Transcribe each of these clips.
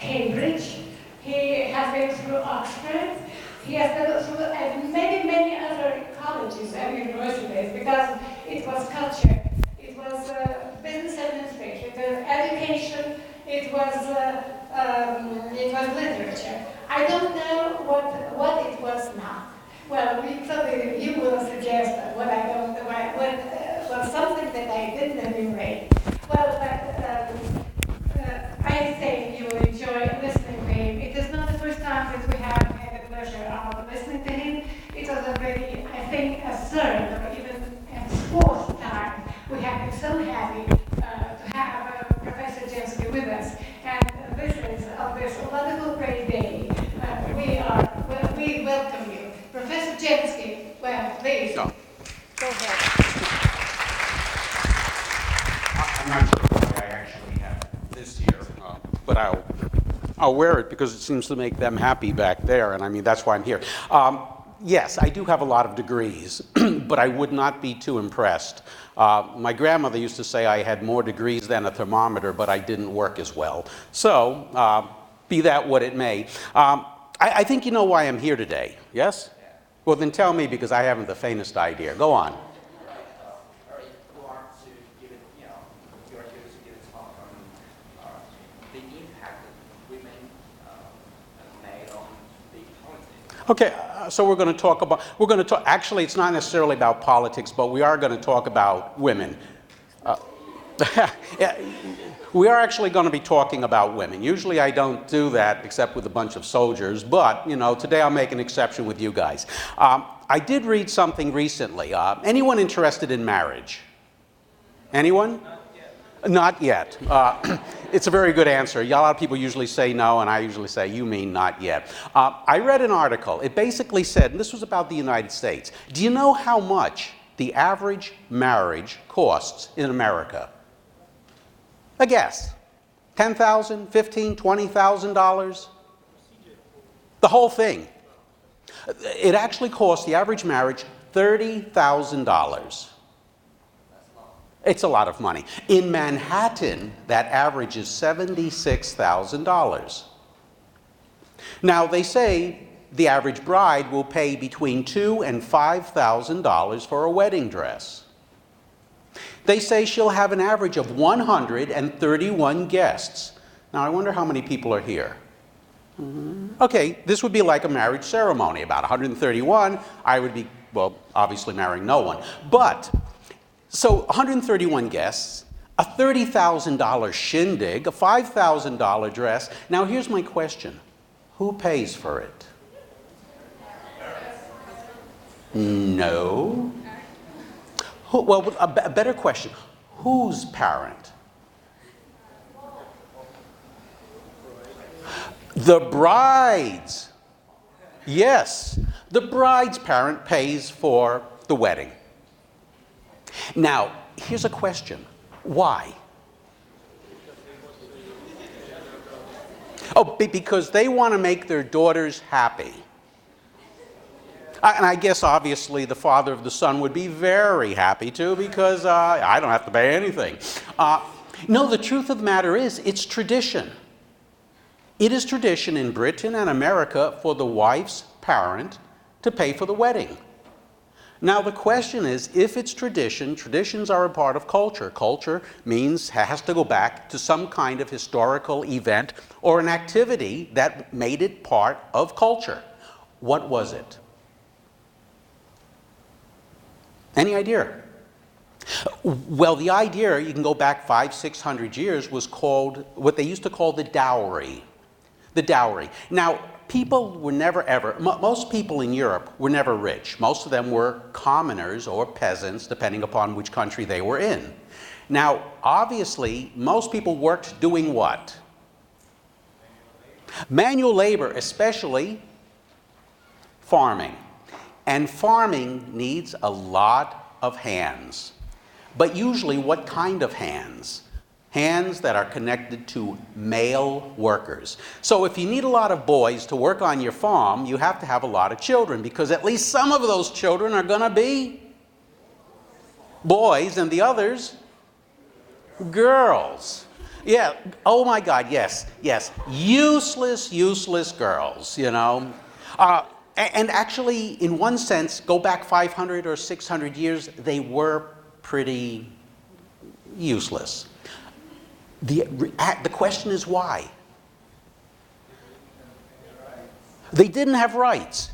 Cambridge. He has been through Oxford. He has been through many, many other colleges and universities because it was culture, it was business administration, it was education, it was literature. I don't know what it was now. Well, probably you will suggest that what I don't, was something that I didn't enumerate. Well, I think you will enjoy listening to him. It is not the first time that we have had the pleasure of listening to him. It was already, I think, a third or even a fourth time we have been so happy to have Professor Jensky with us. And this is, on this wonderful great day, we welcome you. Professor Jensky, well, please, No. go ahead. I'm not sure why I actually have this here, but I'll wear it because it seems to make them happy back there, and I mean, that's why I'm here. Yes, I do have a lot of degrees, but I would not be too impressed. My grandmother used to say I had more degrees than a thermometer, but I didn't work as well. So, be that what it may. I think you know why I'm here today, yes? Well, then tell me, because I haven't the faintest idea. Go on. Okay, so we're going to talk about, actually it's not necessarily about politics, but we are going to talk about women. We are actually going to be talking about women. Usually I don't do that except with a bunch of soldiers, but you know, today I'll make an exception with you guys. I did read something recently. Anyone interested in marriage? Anyone? Not yet. It's a very good answer. A lot of people usually say no, and I usually say, you mean not yet. I read an article. It basically said, and this was about the United States, do you know how much the average marriage costs in America? A guess. $10,000, $15,000, $20,000? The whole thing. It actually costs the average marriage $30,000. It's a lot of money. In Manhattan, that average is $76,000. Now, they say the average bride will pay between $2,000 and $5,000 for a wedding dress. They say she'll have an average of 131 guests. Now, I wonder how many people are here. Okay, this would be like a marriage ceremony, about 131. I would be, well, obviously marrying no one. But so 131 guests, a $30,000 shindig, a $5,000 dress. Now here's my question. Who pays for it? No. Well, a better question. Whose parent? The bride's. Yes, the bride's parent pays for the wedding. Now, here's a question. Why? Oh, because they want to make their daughters happy. And I guess, obviously, the father of the son would be very happy, too, because I don't have to pay anything. No, the truth of the matter is, it's tradition. It is tradition in Britain and America for the wife's parent to pay for the wedding. Now, the question is, if it's tradition, traditions are a part of culture. Culture means has to go back to some kind of historical event or an activity that made it part of culture. What was it? Any idea? Well, the idea, you can go back 500, 600 years, was called what they used to call the dowry. The dowry. Now, people were never ever, most people in Europe were never rich. Most of them were commoners or peasants, depending upon which country they were in. Now, obviously, most people worked doing what? Manual labor, especially farming. And farming needs a lot of hands. But usually, what kind of hands? Hands that are connected to male workers. So if you need a lot of boys to work on your farm, you have to have a lot of children, because at least some of those children are going to be boys and the others girls. Yeah, oh my God, yes, yes. Useless, useless girls, you know. And actually, in one sense, go back 500 or 600 years, they were pretty useless. The question is why? They didn't have rights.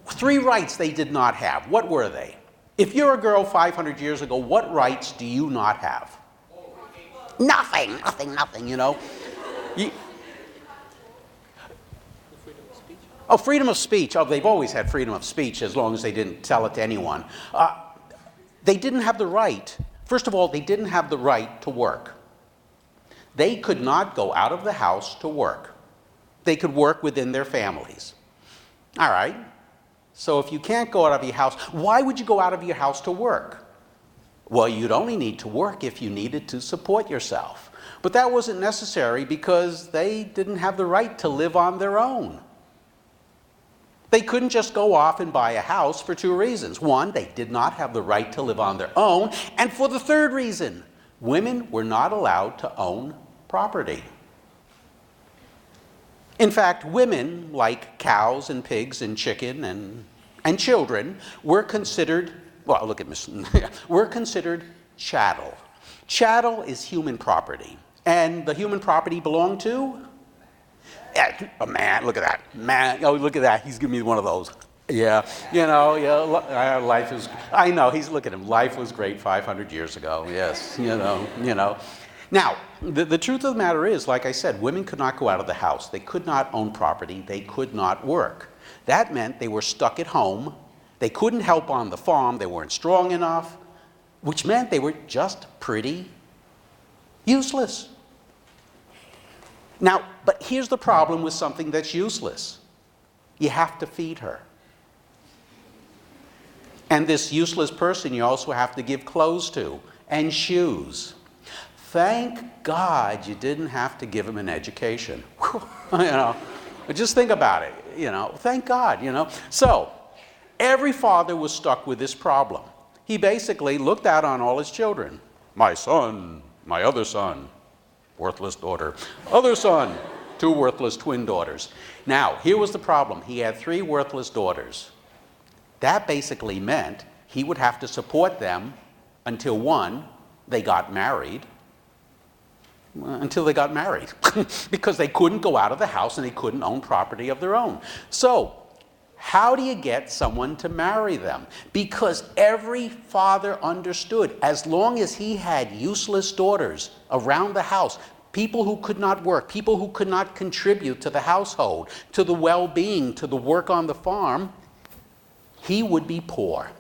3 rights they did not have. What were they? If you're a girl 500 years ago, what rights do you not have? Nothing, nothing, nothing, you know. Oh, freedom of speech. Oh, they've always had freedom of speech as long as they didn't tell it to anyone. They didn't have the right. First of all, they didn't have the right to work. They could not go out of the house to work. They could work within their families. All right. So if you can't go out of your house, why would you go out of your house to work? Well, you'd only need to work if you needed to support yourself. But that wasn't necessary because they didn't have the right to live on their own. They couldn't just go off and buy a house for 2 reasons. One, they did not have the right to live on their own. And for the third reason, women were not allowed to own property. In fact, women, like cows and pigs and chicken and children, were considered, well, look at Miss, were considered chattel. Chattel is human property. And the human property belonged to? A man, look at that. Man, oh, look at that. He's giving me one of those. Yeah, you know, yeah, life is, I know, look at him. Life was great 500 years ago, yes, you know. Now, the truth of the matter is, like I said, women could not go out of the house. They could not own property. They could not work. That meant they were stuck at home. They couldn't help on the farm. They weren't strong enough, which meant they were just pretty useless. Now, but here's the problem with something that's useless. You have to feed her. And this useless person you also have to give clothes to and shoes. Thank God you didn't have to give him an education. Whew, you know, just think about it, you know, thank God, you know. So, every father was stuck with this problem. He basically looked out on all his children. My son, my other son, worthless daughter. Other son, 2 worthless twin daughters. Now, here was the problem. He had 3 worthless daughters. That basically meant he would have to support them until, 1, they got married. Until they got married. Because they couldn't go out of the house and they couldn't own property of their own. So, how do you get someone to marry them? Because every father understood, as long as he had useless daughters around the house, people who could not work, people who could not contribute to the household, to the well-being, to the work on the farm, he would be poor.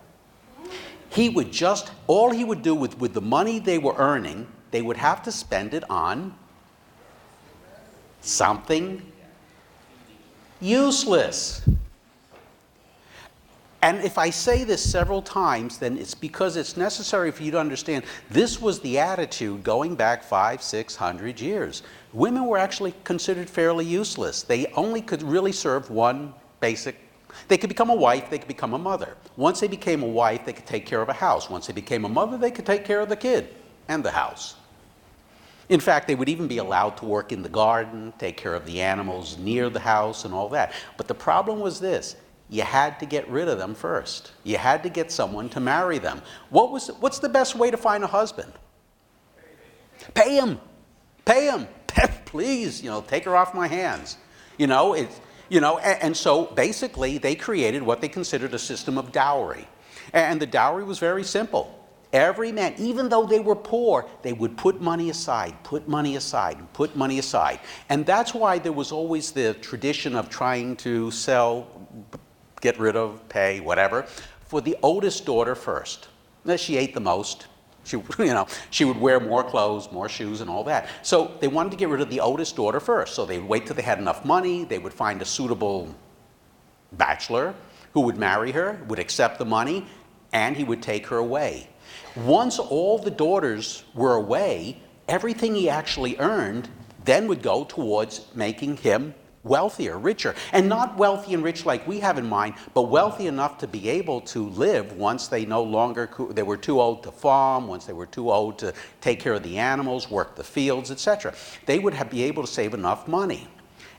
He would just, all he would do with the money they were earning, they would have to spend it on something useless. And if I say this several times, then it's because it's necessary for you to understand this was the attitude going back 500, 600 years. Women were actually considered fairly useless. They only could really serve one basic. They could become a wife, they could become a mother. Once they became a wife, they could take care of a house. Once they became a mother, they could take care of the kid and the house. In fact, they would even be allowed to work in the garden, take care of the animals near the house and all that. But the problem was this. You had to get rid of them first. You had to get someone to marry them. What's the best way to find a husband? Pay him. Pay him. Please, take her off my hands. And so basically they created what they considered a system of dowry. And the dowry was very simple. Every man, even though they were poor, they would put money aside, put money aside, and put money aside. And that's why there was always the tradition of trying to sell, get rid of, pay, whatever, for the oldest daughter first. She ate the most. She would wear more clothes, more shoes, and all that. So they wanted to get rid of the oldest daughter first. So they would wait till they had enough money. They would find a suitable bachelor who would marry her, would accept the money, and he would take her away. Once all the daughters were away, everything he actually earned then would go towards making him wealthier, richer, and not wealthy and rich like we have in mind, but wealthy enough to be able to live once they no longer, they were too old to farm, once they were too old to take care of the animals, work the fields, etc. They would be able to save enough money.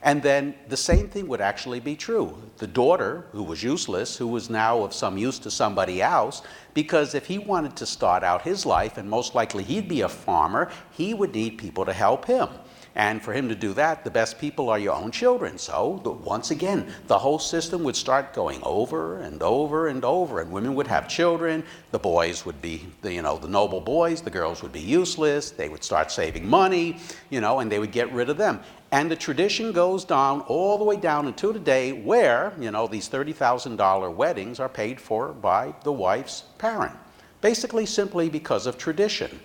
And then the same thing would actually be true. The daughter, who was useless, who was now of some use to somebody else, because if he wanted to start out his life, and most likely he'd be a farmer, he would need people to help him. And for him to do that, the best people are your own children. So once again, the whole system would start going over and over and over, and women would have children. The boys would be, the noble boys. The girls would be useless. They would start saving money, and they would get rid of them. And the tradition goes down all the way down until today where, these $30,000 weddings are paid for by the wife's parent, basically simply because of tradition.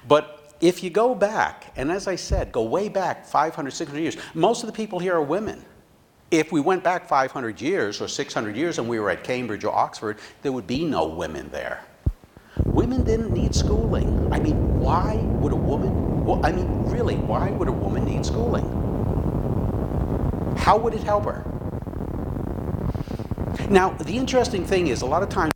But if you go back, and as I said, go way back 500, 600 years, most of the people here are women. If we went back 500 years or 600 years and we were at Cambridge or Oxford, there would be no women there. Women didn't need schooling. I mean, why would a woman, really, why would a woman need schooling? How would it help her? Now, the interesting thing is, a lot of times,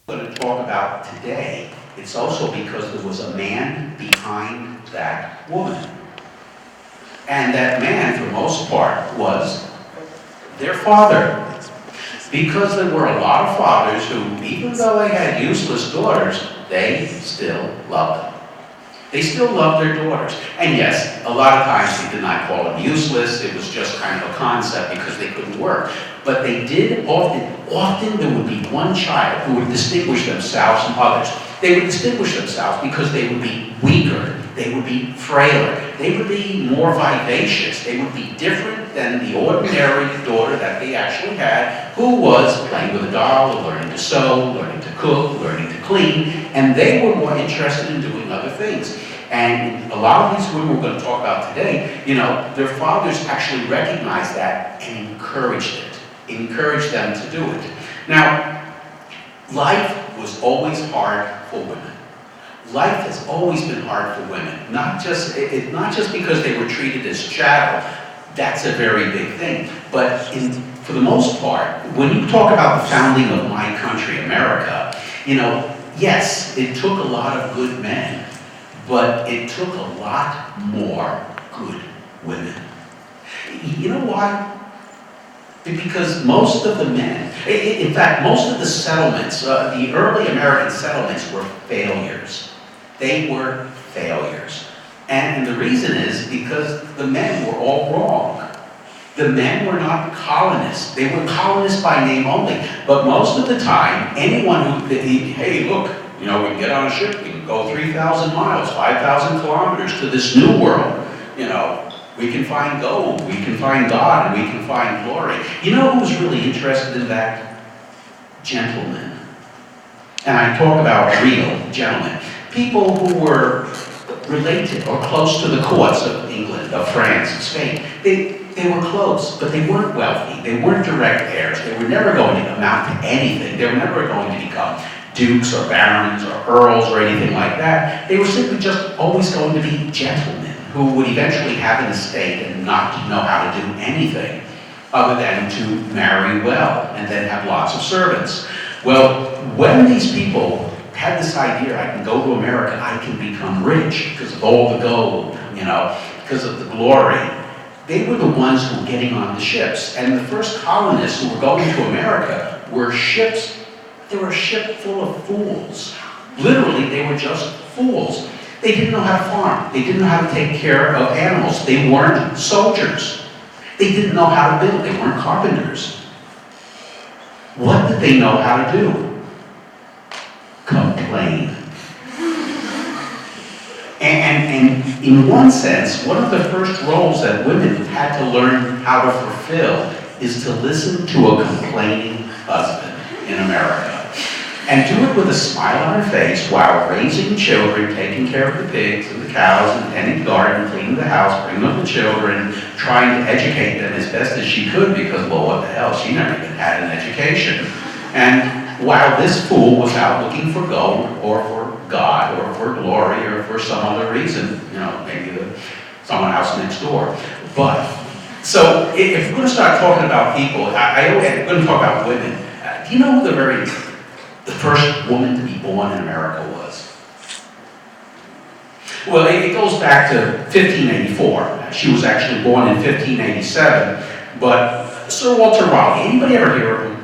going to talk about today, it's also because there was a man behind that woman. And that man, for the most part, was their father. Because there were a lot of fathers who, even though they had useless daughters, they still loved them. They still loved their daughters. And yes, a lot of times they did not call them useless. It was just kind of a concept because they couldn't work. But they did often there would be one child who would distinguish themselves from others. They would distinguish themselves because they would be weaker, they would be frailer, they would be more vivacious, they would be different than the ordinary daughter that they actually had, who was playing with a doll, or learning to sew, learning to cook, learning to clean, and they were more interested in doing other things. And a lot of these women we're going to talk about today, their fathers actually recognized that and encouraged them to do it. Now, life was always hard for women. Life has always been hard for women, not just because they were treated as chattel. That's a very big thing. But for the most part, when you talk about the founding of my country, America, yes, it took a lot of good men, but it took a lot more good women. You know why? Because most of the men, in fact, most of the settlements, the early American settlements were failures. They were failures. And the reason is because the men were all wrong. The men were not colonists. They were colonists by name only. But most of the time, anyone who, hey, look, we can get on a ship, we can go 3,000 miles, 5,000 kilometers to this new world, we can find gold, we can find God, and we can find glory. You know who's really interested in that? Gentlemen. And I talk about real gentlemen. People who were related or close to the courts of England, of France, of Spain. They were close, but they weren't wealthy. They weren't direct heirs. They were never going to amount to anything. They were never going to become dukes or barons or earls or anything like that. They were simply just always going to be gentlemen who would eventually have an estate and not know how to do anything other than to marry well and then have lots of servants. Well, when these people had this idea, I can go to America, I can become rich because of all the gold, because of the glory, they were the ones who were getting on the ships. And the first colonists who were going to America were ships. They were a ship full of fools. Literally, they were just fools. They didn't know how to farm. They didn't know how to take care of animals. They weren't soldiers. They didn't know how to build. They weren't carpenters. What did they know how to do? Complain. And in one sense, one of the first roles that women had to learn how to fulfill is to listen to a complaining husband in America. and do it with a smile on her face while raising children, taking care of the pigs and the cows, and tending the garden, cleaning the house, bringing up the children, trying to educate them as best as she could because, well, what the hell, she never even had an education. And while this fool was out looking for gold or for God or for glory or for some other reason, you know, maybe someone else next door. But, so if we're going to start talking about people, I'm going to talk about women. Do you know who the first woman to be born in America was? Well, it goes back to 1584. She was actually born in 1587, but Sir Walter Raleigh, anybody ever hear of him?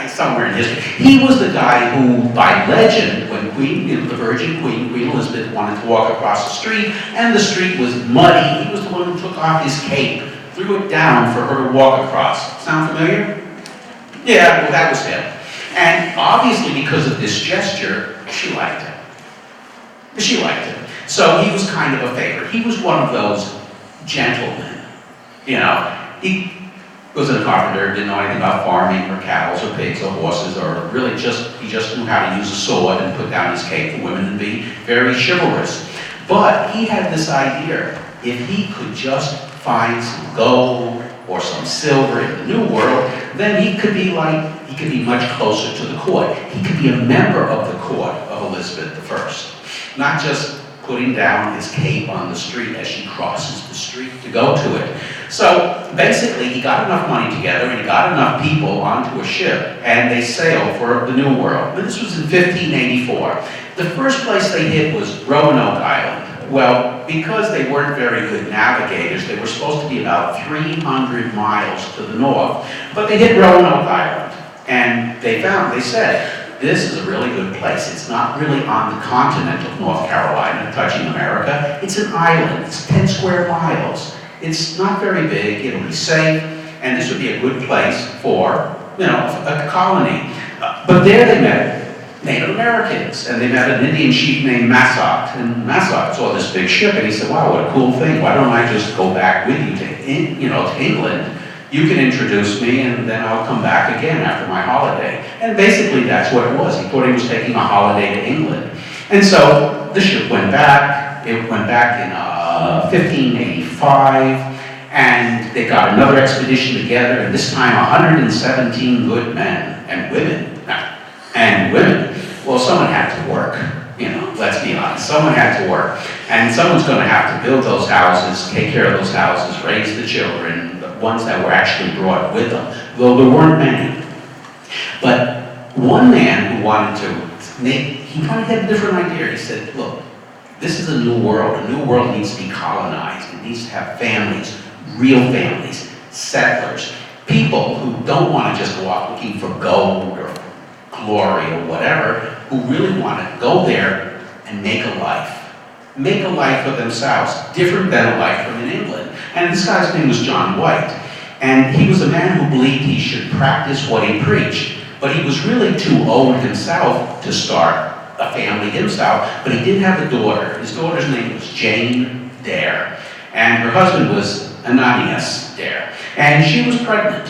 Somewhere in history. He was the guy who, by legend, when the Virgin Queen Elizabeth, wanted to walk across the street, and the street was muddy, he was the one who took off his cape, threw it down for her to walk across. Sound familiar? Yeah, well, that was him. And obviously, because of this gesture, she liked him. She liked him. So he was kind of a favorite. He was one of those gentlemen. You know, he was a carpenter, didn't know anything about farming or cattle or pigs or horses, or really he just knew how to use a sword and put down his cape for women and be very chivalrous. But he had this idea, if he could just find some gold or some silver in the New World, then he could be much closer to the court. He could be a member of the court of Elizabeth I, not just putting down his cape on the street as she crosses the street to go to it. So basically, he got enough money together and he got enough people onto a ship, and they sailed for the New World. But this was in 1584. The first place they hit was Roanoke Island. Well, because they weren't very good navigators, they were supposed to be about 300 miles to the north, but they hit Roanoke Island, and they said, this is a really good place. It's not really on the continent of North Carolina, touching America. It's an island. It's 10 square miles. It's not very big. It'll be safe, and this would be a good place for, you know, a colony. But there they met Native Americans, and they met an Indian chief named Massac. And Massac saw this big ship, and he said, "Wow, what a cool thing! Why don't I just go back with you to England? You can introduce me, and then I'll come back again after my holiday." And basically, that's what it was. He thought he was taking a holiday to England. And so the ship went back. It went back in 1585, and they got another expedition together, and this time 117 good men and women. Well, someone had to work. You know, let's be honest. Someone had to work. And someone's going to have to build those houses, take care of those houses, raise the children, the ones that were actually brought with them, though there weren't many. But one man who wanted to he kind of had a different idea. He said, look, this is a new world. A new world needs to be colonized. It needs to have families, real families, settlers, people who don't want to just go out looking for gold or glory or whatever, who really want to go there and make a life. Make a life for themselves, different than a life from in England. And this guy's name was John White. And he was a man who believed he should practice what he preached. But he was really too old himself to start a family himself. But he did have a daughter. His daughter's name was Jane Dare. And her husband was Ananias Dare. And she was pregnant.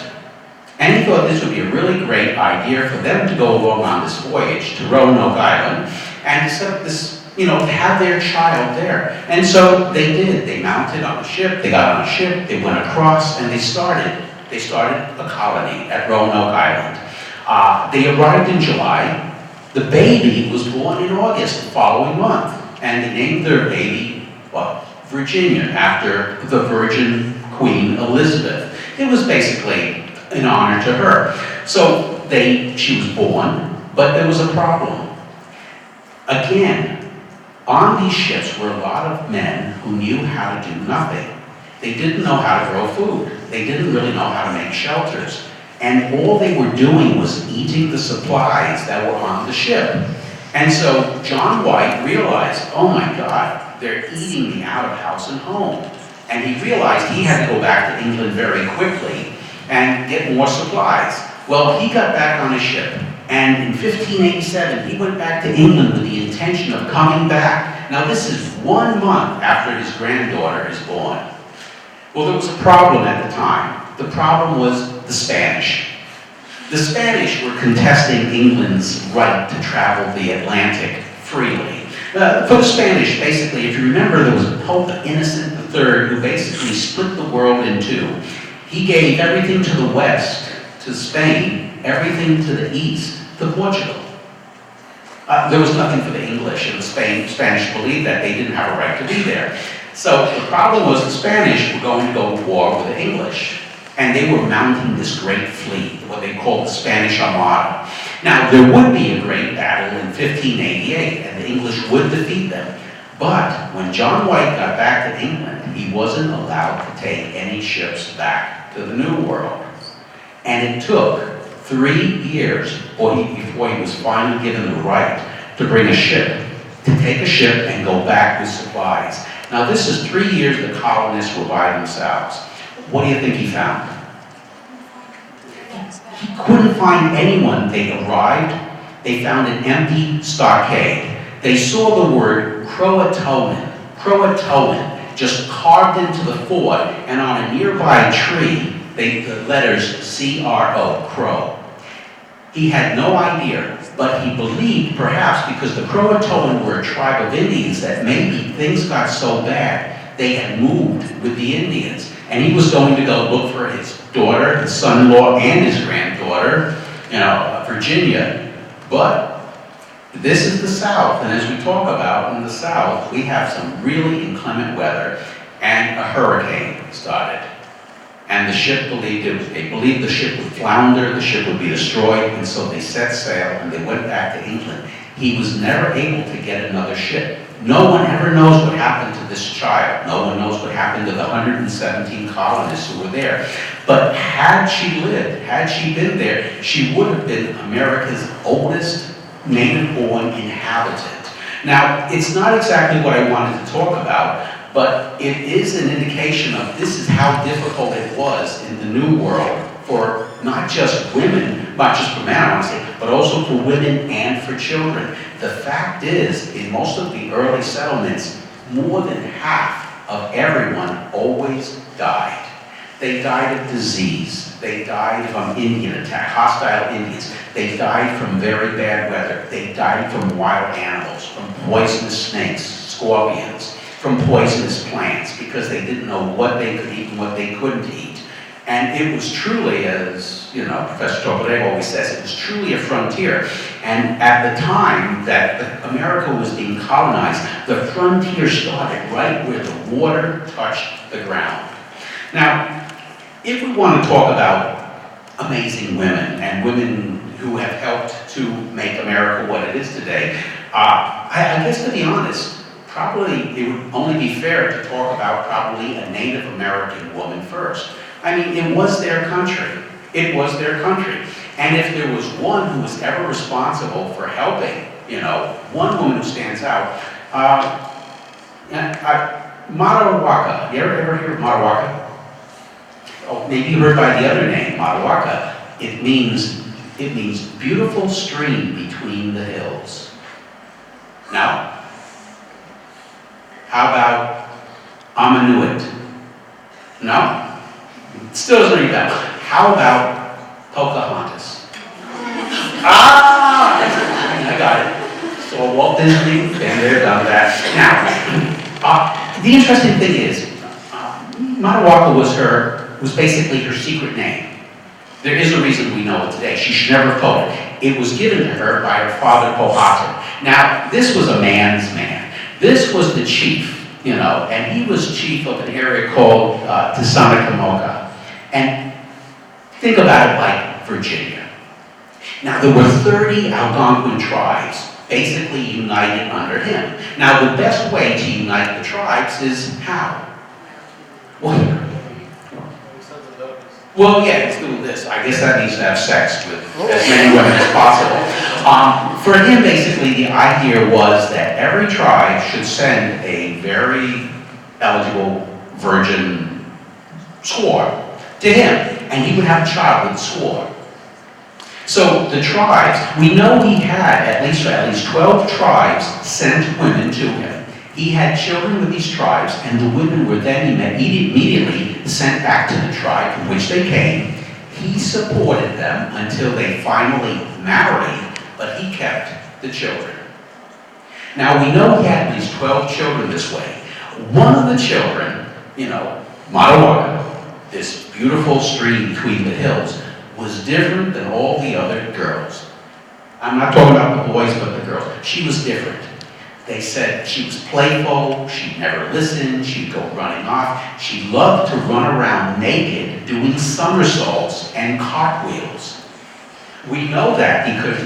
And he thought this would be a really great idea for them to go along on this voyage to Roanoke Island and to set up this, you know, to have their child there. And so they did. They mounted on a ship, they got on a ship, they went across, and they started a colony at Roanoke Island. They arrived in July. The baby was born in August the following month. And they named their baby, well, Virginia, after the Virgin Queen Elizabeth. It was basically in honor to her. So she was born, but there was a problem. Again, on these ships were a lot of men who knew how to do nothing. They didn't know how to grow food. They didn't really know how to make shelters. And all they were doing was eating the supplies that were on the ship. And so John White realized, oh my God, they're eating me out of house and home. And he realized he had to go back to England very quickly and get more supplies. Well, he got back on a ship, and in 1587, he went back to England with the intention of coming back. Now, this is 1 month after his granddaughter is born. Well, there was a problem at the time. The problem was the Spanish. The Spanish were contesting England's right to travel the Atlantic freely. For the Spanish, basically, if you remember, there was Pope Innocent III who basically split the world in two. He gave everything to the west, to Spain, everything to the east, to Portugal. There was nothing for the English, and the Spanish believed that they didn't have a right to be there. So the problem was the Spanish were going to go to war with the English, and they were mounting this great fleet, what they called the Spanish Armada. Now, there would be a great battle in 1588, and the English would defeat them. But when John White got back to England, he wasn't allowed to take any ships back to the New World. And it took 3 years before he was finally given the right to bring a ship, to take a ship and go back with supplies. Now, this is 3 years the colonists were by themselves. What do you think he found? He couldn't find anyone. They arrived, they found an empty stockade. They saw the word Croatoan, just carved into the fort, and on a nearby tree, the letters C-R-O, Crow. He had no idea, but he believed, perhaps because the Croatoan were a tribe of Indians, that maybe things got so bad, they had moved with the Indians. And he was going to go look for his daughter, his son-in-law, and his granddaughter, Virginia. But this is the South, and as we talk about in the South, we have some really inclement weather, and a hurricane started. And the ship they believed the ship would flounder, the ship would be destroyed, and so they set sail and they went back to England. He was never able to get another ship. No one ever knows what happened to this child. No one knows what happened to the 117 colonists who were there. But had she lived, had she been there, she would have been America's oldest native-born inhabitant. Now, it's not exactly what I wanted to talk about, but it is an indication of this is how difficult it was in the New World for not just women, not just for men, I want to say, but also for women and for children. The fact is, in most of the early settlements, more than half of everyone always died. They died of disease. They died from Indian attack, hostile Indians. They died from very bad weather. They died from wild animals, from poisonous snakes, scorpions, from poisonous plants, because they didn't know what they could eat and what they couldn't eat. And it was truly, as Professor Toporego always says, it was truly a frontier. And at the time that America was being colonized, the frontier started right where the water touched the ground. Now, if we want to talk about amazing women and women who have helped to make America what it is today, I guess, to be honest, probably it would only be fair to talk about probably a Native American woman first. I mean, it was their country. It was their country. And if there was one who was ever responsible for helping, one woman who stands out, Matawaka. You ever hear of Matawaka? Oh, maybe you heard by the other name, Matawaka. It means beautiful stream between the hills. Now, how about Amanuit? No? Still doesn't ring a bell. How about Pocahontas? I got it. So Walt Disney, been there, done that. Now, the interesting thing is, Matawaka was basically her secret name. There is a reason we know it today. She should never have told it. It was given to her by her father, Powhatan. Now, this was a man's man. This was the chief, and he was chief of an area called Tissanakamoka. And think about it like Virginia. Now, there were 30 Algonquin tribes basically united under him. Now, the best way to unite the tribes is how? Well, yeah, let's do this. I guess that means to have sex with as many women as possible. For him, basically, the idea was that every tribe should send a very eligible virgin squaw to him, and he would have a child with the squaw. So the tribes, we know he had at least 12 tribes sent women to him. He had children with these tribes, and the women were then immediately sent back to the tribe from which they came. He supported them until they finally married, but he kept the children. Now we know he had at least 12 children this way. One of the children, Matawaga, this beautiful stream between the hills, was different than all the other girls. I'm not talking about the boys, but the girls. She was different. They said she was playful, she'd never listen, she'd go running off. She loved to run around naked, doing somersaults and cartwheels. We know that because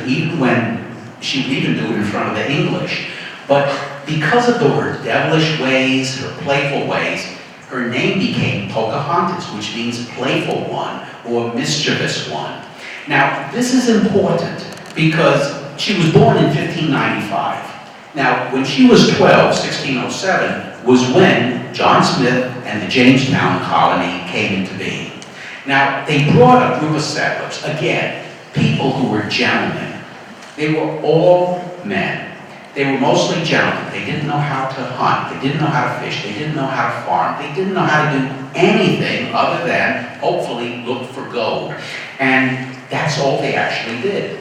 she would even do it in front of the English. But because of her devilish ways, her playful ways, her name became Pocahontas, which means playful one or mischievous one. Now, this is important because she was born in 1595. Now, when she was 12, 1607, was when John Smith and the Jamestown colony came into being. Now, they brought a group of settlers, again, people who were gentlemen. They were all men. They were mostly gentlemen. They didn't know how to hunt. They didn't know how to fish. They didn't know how to farm. They didn't know how to do anything other than, hopefully, look for gold. And that's all they actually did.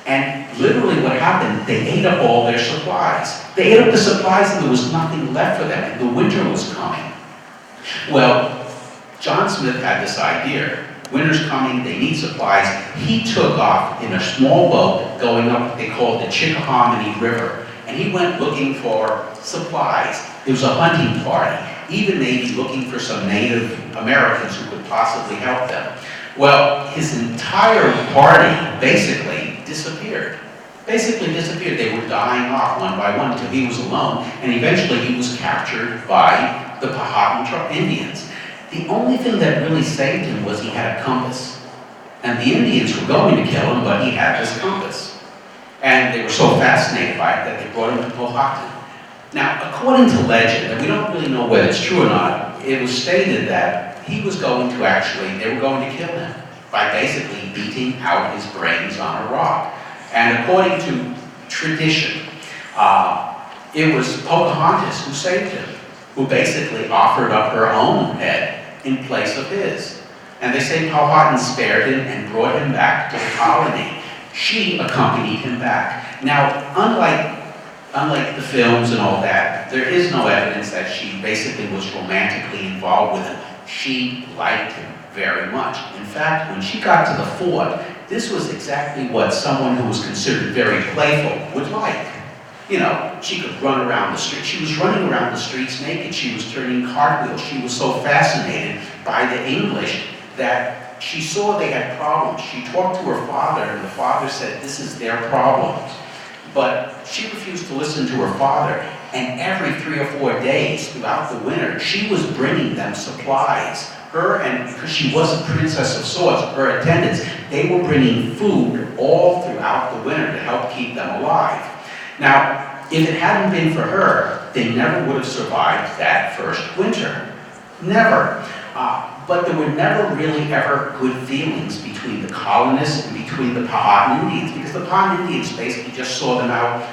And literally what happened, they ate up all their supplies. They ate up the supplies and there was nothing left for them, and the winter was coming. Well, John Smith had this idea. Winter's coming, they need supplies. He took off in a small boat going up what they called the Chickahominy River. And he went looking for supplies. It was a hunting party, even maybe looking for some Native Americans who could possibly help them. Well, his entire party basically disappeared. They were dying off one by one until he was alone, and eventually he was captured by the Powhatan Indians. The only thing that really saved him was he had a compass. And the Indians were going to kill him, but he had this compass. And they were so fascinated by it that they brought him to Powhatan. Now, according to legend, and we don't really know whether it's true or not, it was stated that he was going to they were going to kill him by basically beating out his brains on a rock. And according to tradition, it was Pocahontas who saved him, who basically offered up her own head in place of his. And they say Powhatan spared him and brought him back to the colony. She accompanied him back. Now, unlike the films and all that, there is no evidence that she basically was romantically involved with him. She liked him very much. In fact, when she got to the fort, this was exactly what someone who was considered very playful would like. She could run around the street. She was running around the streets naked. She was turning cartwheels. She was so fascinated by the English that she saw they had problems. She talked to her father, and the father said, this is their problems. But she refused to listen to her father, and every 3 or 4 days throughout the winter, she was bringing them supplies. Because she was a princess of sorts, her attendants, they were bringing food all throughout the winter to help keep them alive. Now, if it hadn't been for her, they never would have survived that first winter. Never. But there were never really ever good feelings between the colonists and between the Powhatan Indians, because the Powhatan Indians basically just saw them out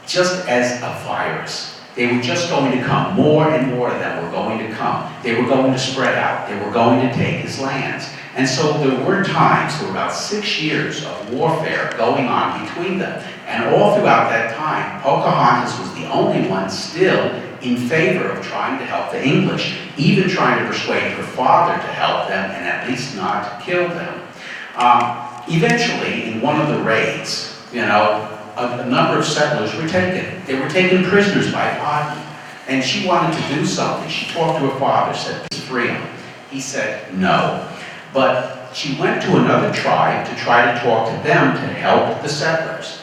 just as a virus. They were just going to come. More and more of them were going to come. They were going to spread out. They were going to take his lands. And so there were times, there were about 6 years of warfare going on between them. And all throughout that time, Pocahontas was the only one still in favor of trying to help the English, even trying to persuade her father to help them and at least not kill them. Eventually, in one of the raids, a number of settlers were taken. They were taken prisoners by Powhatan. And she wanted to do something. She talked to her father, said, please free them. He said, no. But she went to another tribe to try to talk to them to help the settlers.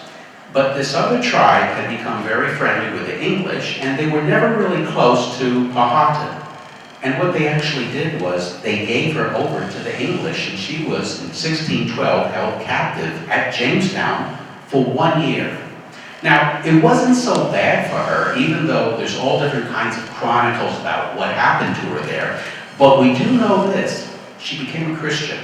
But this other tribe had become very friendly with the English, and they were never really close to Powhatan. And what they actually did was they gave her over to the English, and she was, in 1612, held captive at Jamestown for 1 year. Now, it wasn't so bad for her, even though there's all different kinds of chronicles about what happened to her there. But we do know this. She became a Christian.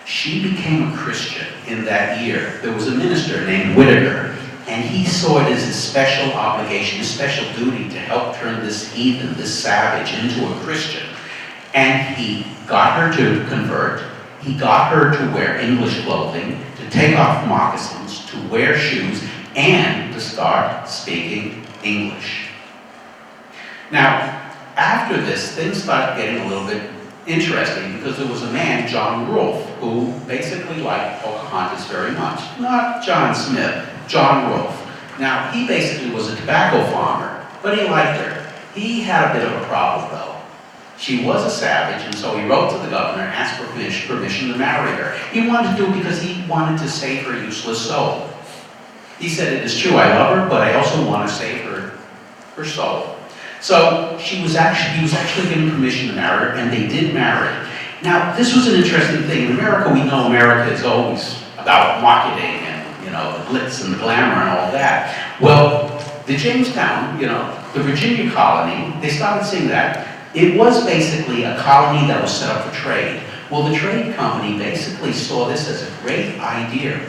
She became a Christian in that year. There was a minister named Whitaker, and he saw it as his special obligation, his special duty to help turn this heathen, this savage, into a Christian. And he got her to convert. He got her to wear English clothing, to take off moccasins, to wear shoes, and to start speaking English. Now, after this, things started getting a little bit interesting because there was a man, John Rolfe, who basically liked Pocahontas very much. Not John Smith, John Rolfe. Now, he basically was a tobacco farmer, but he liked her. He had a bit of a problem, though. She was a savage, and so he wrote to the governor and asked for permission to marry her. He wanted to do it because he wanted to save her useless soul. He said, "It is true, I love her, but I also want to save her soul." So he was actually given permission to marry her, and they did marry. Now, this was an interesting thing. In America, we know America is always about marketing and, the glitz and the glamour and all that. Well, the Jamestown, the Virginia colony, they started seeing that. It was basically a colony that was set up for trade. Well, the trade company basically saw this as a great idea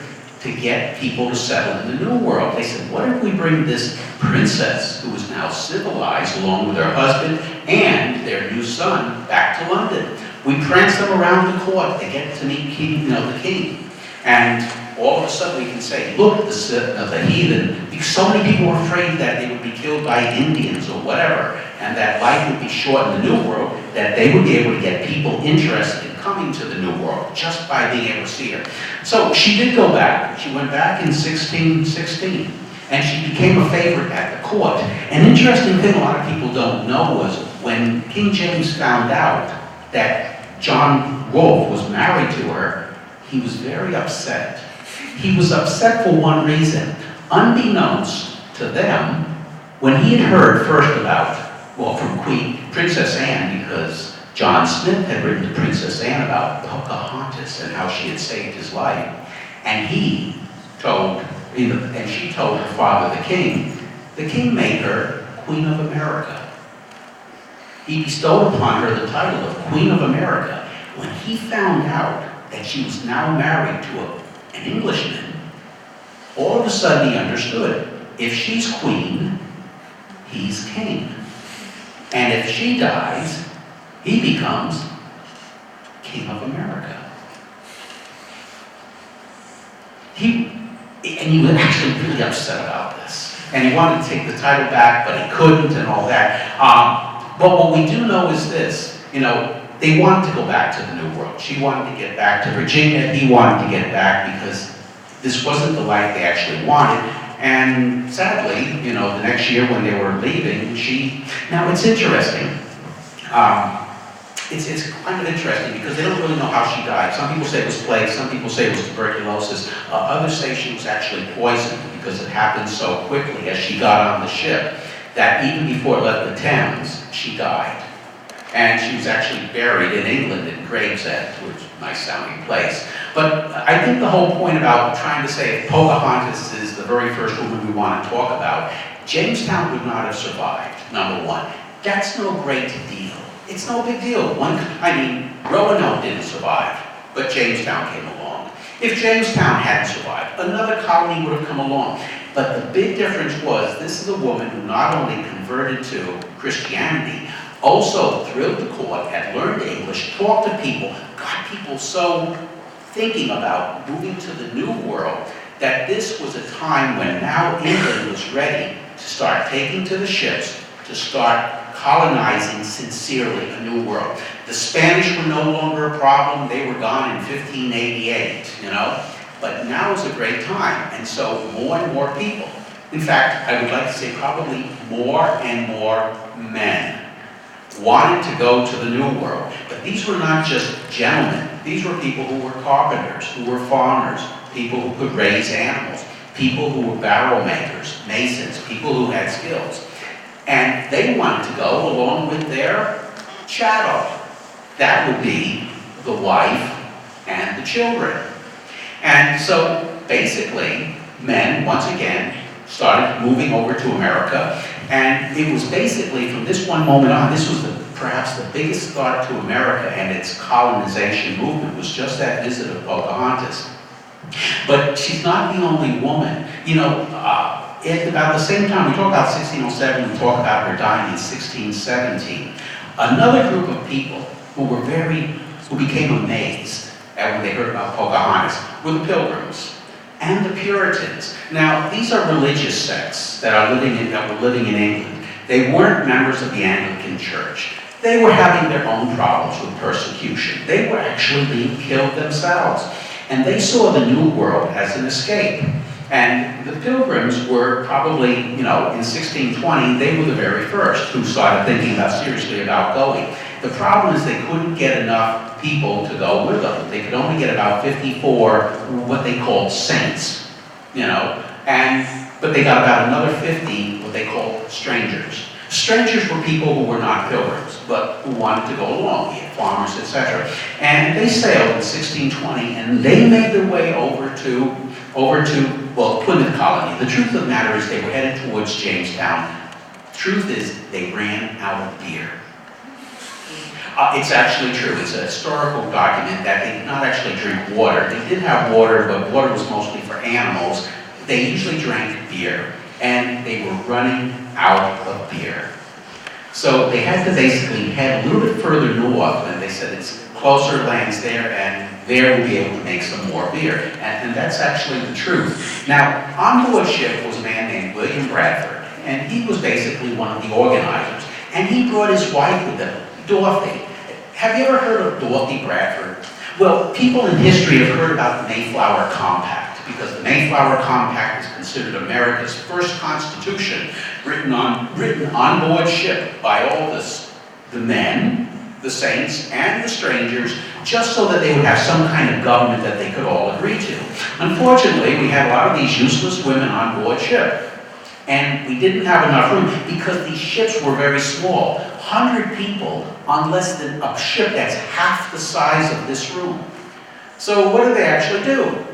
to get people to settle in the New World. They said, what if we bring this princess, who is now civilized, along with her husband and their new son, back to London? We prance them around the court. They get to meet the king. And all of a sudden we can say, look, the heathen, because so many people were afraid that they would be killed by Indians or whatever, and that life would be short in the New World, that they would be able to get people interested in coming to the New World just by being able to see her. So she did go back. She went back in 1616, and she became a favorite at the court. An interesting thing a lot of people don't know was when King James found out that John Rolfe was married to her, he was very upset. He was upset for one reason. Unbeknownst to them, when he had heard first from Princess Anne, because John Smith had written to Princess Anne about Pocahontas and how she had saved his life, and she told her father, the king made her Queen of America. He bestowed upon her the title of Queen of America. When he found out that she was now married to an Englishman, all of a sudden he understood, if she's queen, he's king. And if she dies, he becomes King of America. He was actually really upset about this. And he wanted to take the title back, but he couldn't and all that. But what we do know is this, they wanted to go back to the New World. She wanted to get back to Virginia. He wanted to get back because this wasn't the life they actually wanted. And sadly, the next year when they were leaving, now it's interesting. It's kind of interesting because they don't really know how she died. Some people say it was plague, some people say it was tuberculosis. Others say she was actually poisoned because it happened so quickly as she got on the ship that even before it left the Thames, she died. And she was actually buried in England in Gravesend, which is a nice sounding place. But I think the whole point about trying to say Pocahontas is the very first woman we want to talk about, Jamestown would not have survived, number one. That's no great deal. It's no big deal. Roanoke didn't survive, but Jamestown came along. If Jamestown hadn't survived, another colony would have come along. But the big difference was, this is a woman who not only converted to Christianity, also thrilled the court, had learned English, talked to people, got people so thinking about moving to the New World that this was a time when now England was ready to start taking to the ships, to start colonizing sincerely a new world. The Spanish were no longer a problem. They were gone in 1588, But now is a great time, and so more and more people. In fact, I would like to say probably more and more men wanted to go to the New World. But these were not just gentlemen. These were people who were carpenters, who were farmers, people who could raise animals, people who were barrel makers, masons, people who had skills. And they wanted to go along with their chattel. That would be the wife and the children. And so basically, men, once again, started moving over to America. And it was basically from this one moment on, this was perhaps the biggest threat to America and its colonization movement, was just that visit of Pocahontas. But she's not the only woman. At about the same time, we talk about 1607, we talk about her dying in 1617. Another group of people who became amazed and when they heard about Pocahontas, were the Pilgrims and the Puritans. Now, these are religious sects that were living in England. They weren't members of the Anglican Church. They were having their own problems with persecution. They were actually being killed themselves. And they saw the New World as an escape. And the Pilgrims were probably, in 1620, they were the very first who started thinking seriously about going. The problem is they couldn't get enough people to go with them. They could only get about 54, what they called saints, but they got about another 50, what they called strangers. Strangers were people who were not pilgrims, but who wanted to go along, be it farmers, etc. And they sailed in 1620, and they made their way over to Plymouth Colony. The truth of the matter is they were headed towards Jamestown. The truth is they ran out of beer. It's actually true. It's a historical document that they did not actually drink water. They did have water, but water was mostly for animals. They usually drank beer, and they were running out of beer. So they had to basically head a little bit further north, and they said it's closer lands there, and there we'll be able to make some more beer. And that's actually the truth. Now, on board ship was a man named William Bradford, and he was basically one of the organizers. And he brought his wife with him, Dorothy. Have you ever heard of Dorothy Bradford? Well, people in history have heard about the Mayflower Compact, because the Mayflower Compact is considered America's first constitution written on board ship by all the men, the saints, and the strangers, just so that they would have some kind of government that they could all agree to. Unfortunately, we had a lot of these useless women on board ship. And we didn't have enough room because these ships were very small. 100 people on less than a ship that's half the size of this room. So what did they actually do?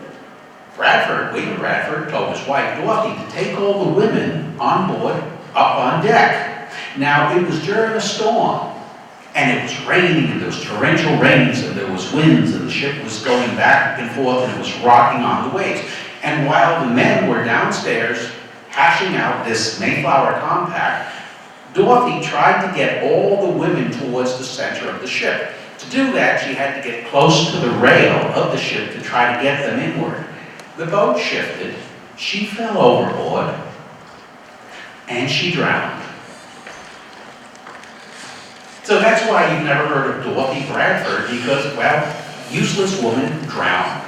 William Bradford told his wife, Dorothy, to take all the women on board up on deck. Now, it was during a storm, and it was raining, and there was torrential rains, and there was winds, and the ship was going back and forth, and it was rocking on the waves. And while the men were downstairs hashing out this Mayflower Compact, Dorothy tried to get all the women towards the center of the ship. To do that, she had to get close to the rail of the ship to try to get them inward. The boat shifted, she fell overboard, and she drowned. So that's why you've never heard of Dorothy Bradford, because, useless woman drowned.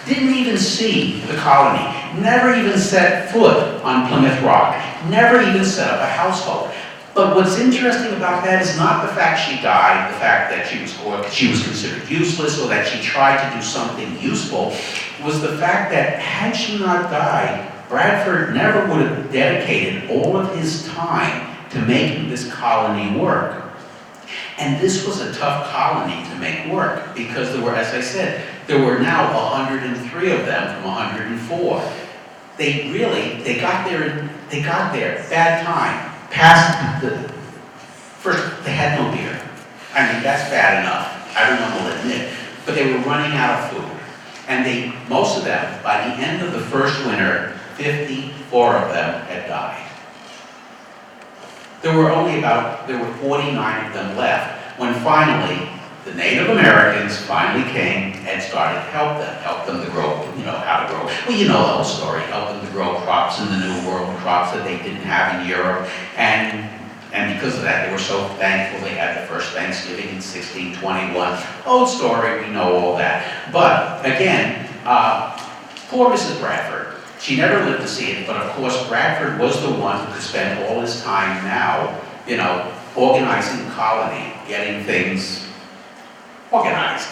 Didn't even see the colony, never even set foot on Plymouth Rock, never even set up a household. But what's interesting about that is not the fact she died, the fact that she was considered useless, or that she tried to do something useful, was the fact that had she not died, Bradford never would have dedicated all of his time to making this colony work. And this was a tough colony to make work, because there were, as I said, there were now 103 of them from 104. They got there, bad time. First, they had no beer. I mean, that's bad enough. I don't want to admit. But they were running out of food. And most of them, by the end of the first winter, 54 of them had died. There were 49 of them left, when finally, the Native Americans finally came and started to help them to grow, how to grow. Well, you know the whole story, help them to grow crops in the New World, crops that they didn't have in Europe. And because of that, they were so thankful they had the first Thanksgiving in 1621. Old story, we know all that. But again, poor Mrs. Bradford, she never lived to see it, but of course Bradford was the one who could spend all his time now, organizing the colony, getting things organized.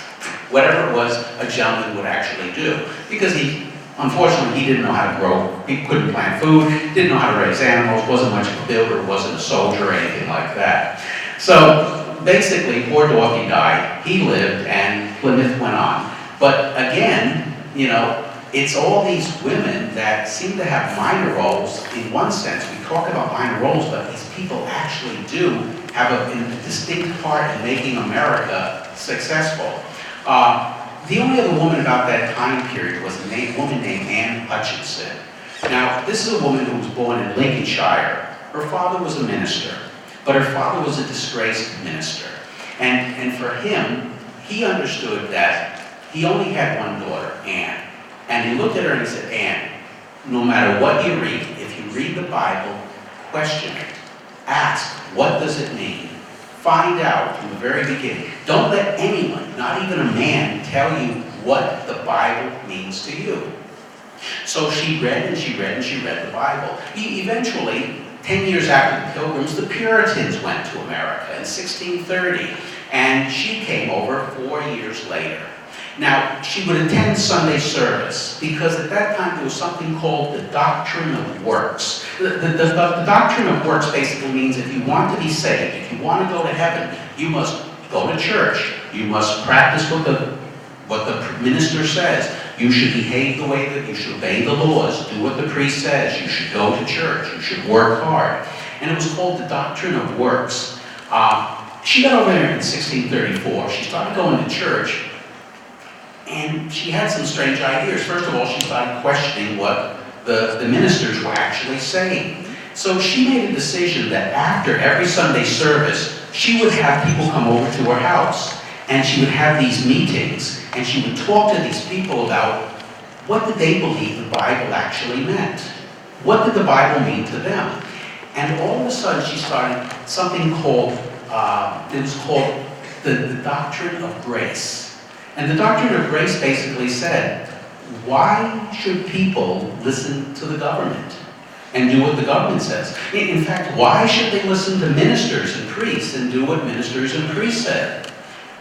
Whatever it was, a gentleman would actually do. Because unfortunately, he didn't know how to grow. He couldn't plant food, didn't know how to raise animals, wasn't much of a builder, wasn't a soldier or anything like that. So basically, poor Dorothy died, he lived, and Plymouth went on. But again, it's all these women that seem to have minor roles. In one sense, we talk about minor roles, but these people actually do have a distinct part in making America successful. The only other woman about that time period was a woman named Anne Hutchinson. Now, this is a woman who was born in Lincolnshire. Her father was a minister, but her father was a disgraced minister. And for him, he understood that He only had one daughter, Anne. And he looked at her and he said, Anne, no matter what you read, if you read the Bible, question it. Ask, what does it mean? Find out from the very beginning. Don't let anyone, not even a man, tell you what the Bible means to you. So she read and she read and she read the Bible. Eventually, 10 years after the Pilgrims, the Puritans went to America in 1630, and she came over 4 years later. Now, she would attend Sunday service because at that time there was something called the doctrine of works. The doctrine of works basically means if you want to be saved, if you want to go to heaven, you must go to church. You must practice what the minister says. You should behave the way that you should obey the laws. Do what the priest says. You should go to church. You should work hard. And it was called the doctrine of works. She got over there in 1634. She started going to church. And she had some strange ideas. First of all, she started questioning what the ministers were actually saying. So she made a decision that after every Sunday service, she would have people come over to her house. And she would have these meetings. And she would talk to these people about what did they believe the Bible actually meant. What did the Bible mean to them? And all of a sudden, she started something called, it was called the doctrine of grace. And the doctrine of grace basically said, why should people listen to the government and do what the government says? In fact, why should they listen to ministers and priests and do what ministers and priests said?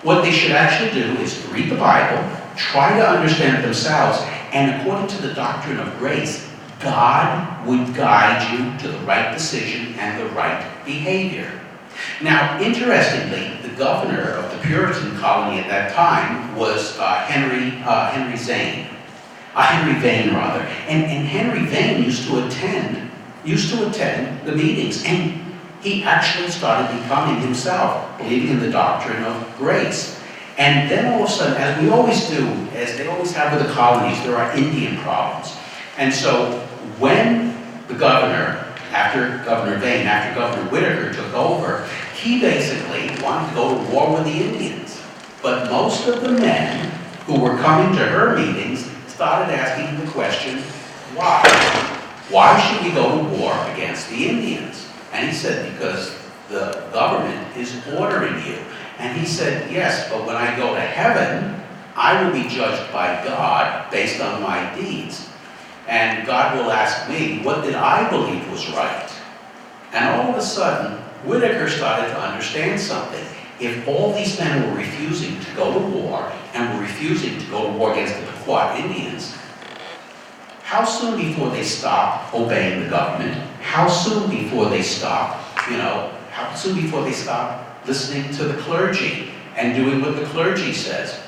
What they should actually do is read the Bible, try to understand it themselves, and according to the doctrine of grace, God would guide you to the right decision and the right behavior. Now, interestingly, the governor of the Puritan colony at that time was Henry Vane, and Henry Vane used to attend the meetings, and he actually started becoming himself, believing in the doctrine of grace. And then all of a sudden, as we always do, as they always have with the colonies, there are Indian problems. And so when the governor, after Governor Vane, after Governor Whitaker took over, he basically wanted to go to war with the Indians. But most of the men who were coming to her meetings started asking the question, why? Why should we go to war against the Indians? And he said, because the government is ordering you. And he said, yes, but when I go to heaven, I will be judged by God based on my deeds. And God will ask me, what did I believe was right? And all of a sudden, Whitaker started to understand something. If all these men were refusing to go to war, and were refusing to go to war against the Pequot Indians, how soon before they stop obeying the government? How soon before they stop, how soon before they stop listening to the clergy and doing what the clergy says?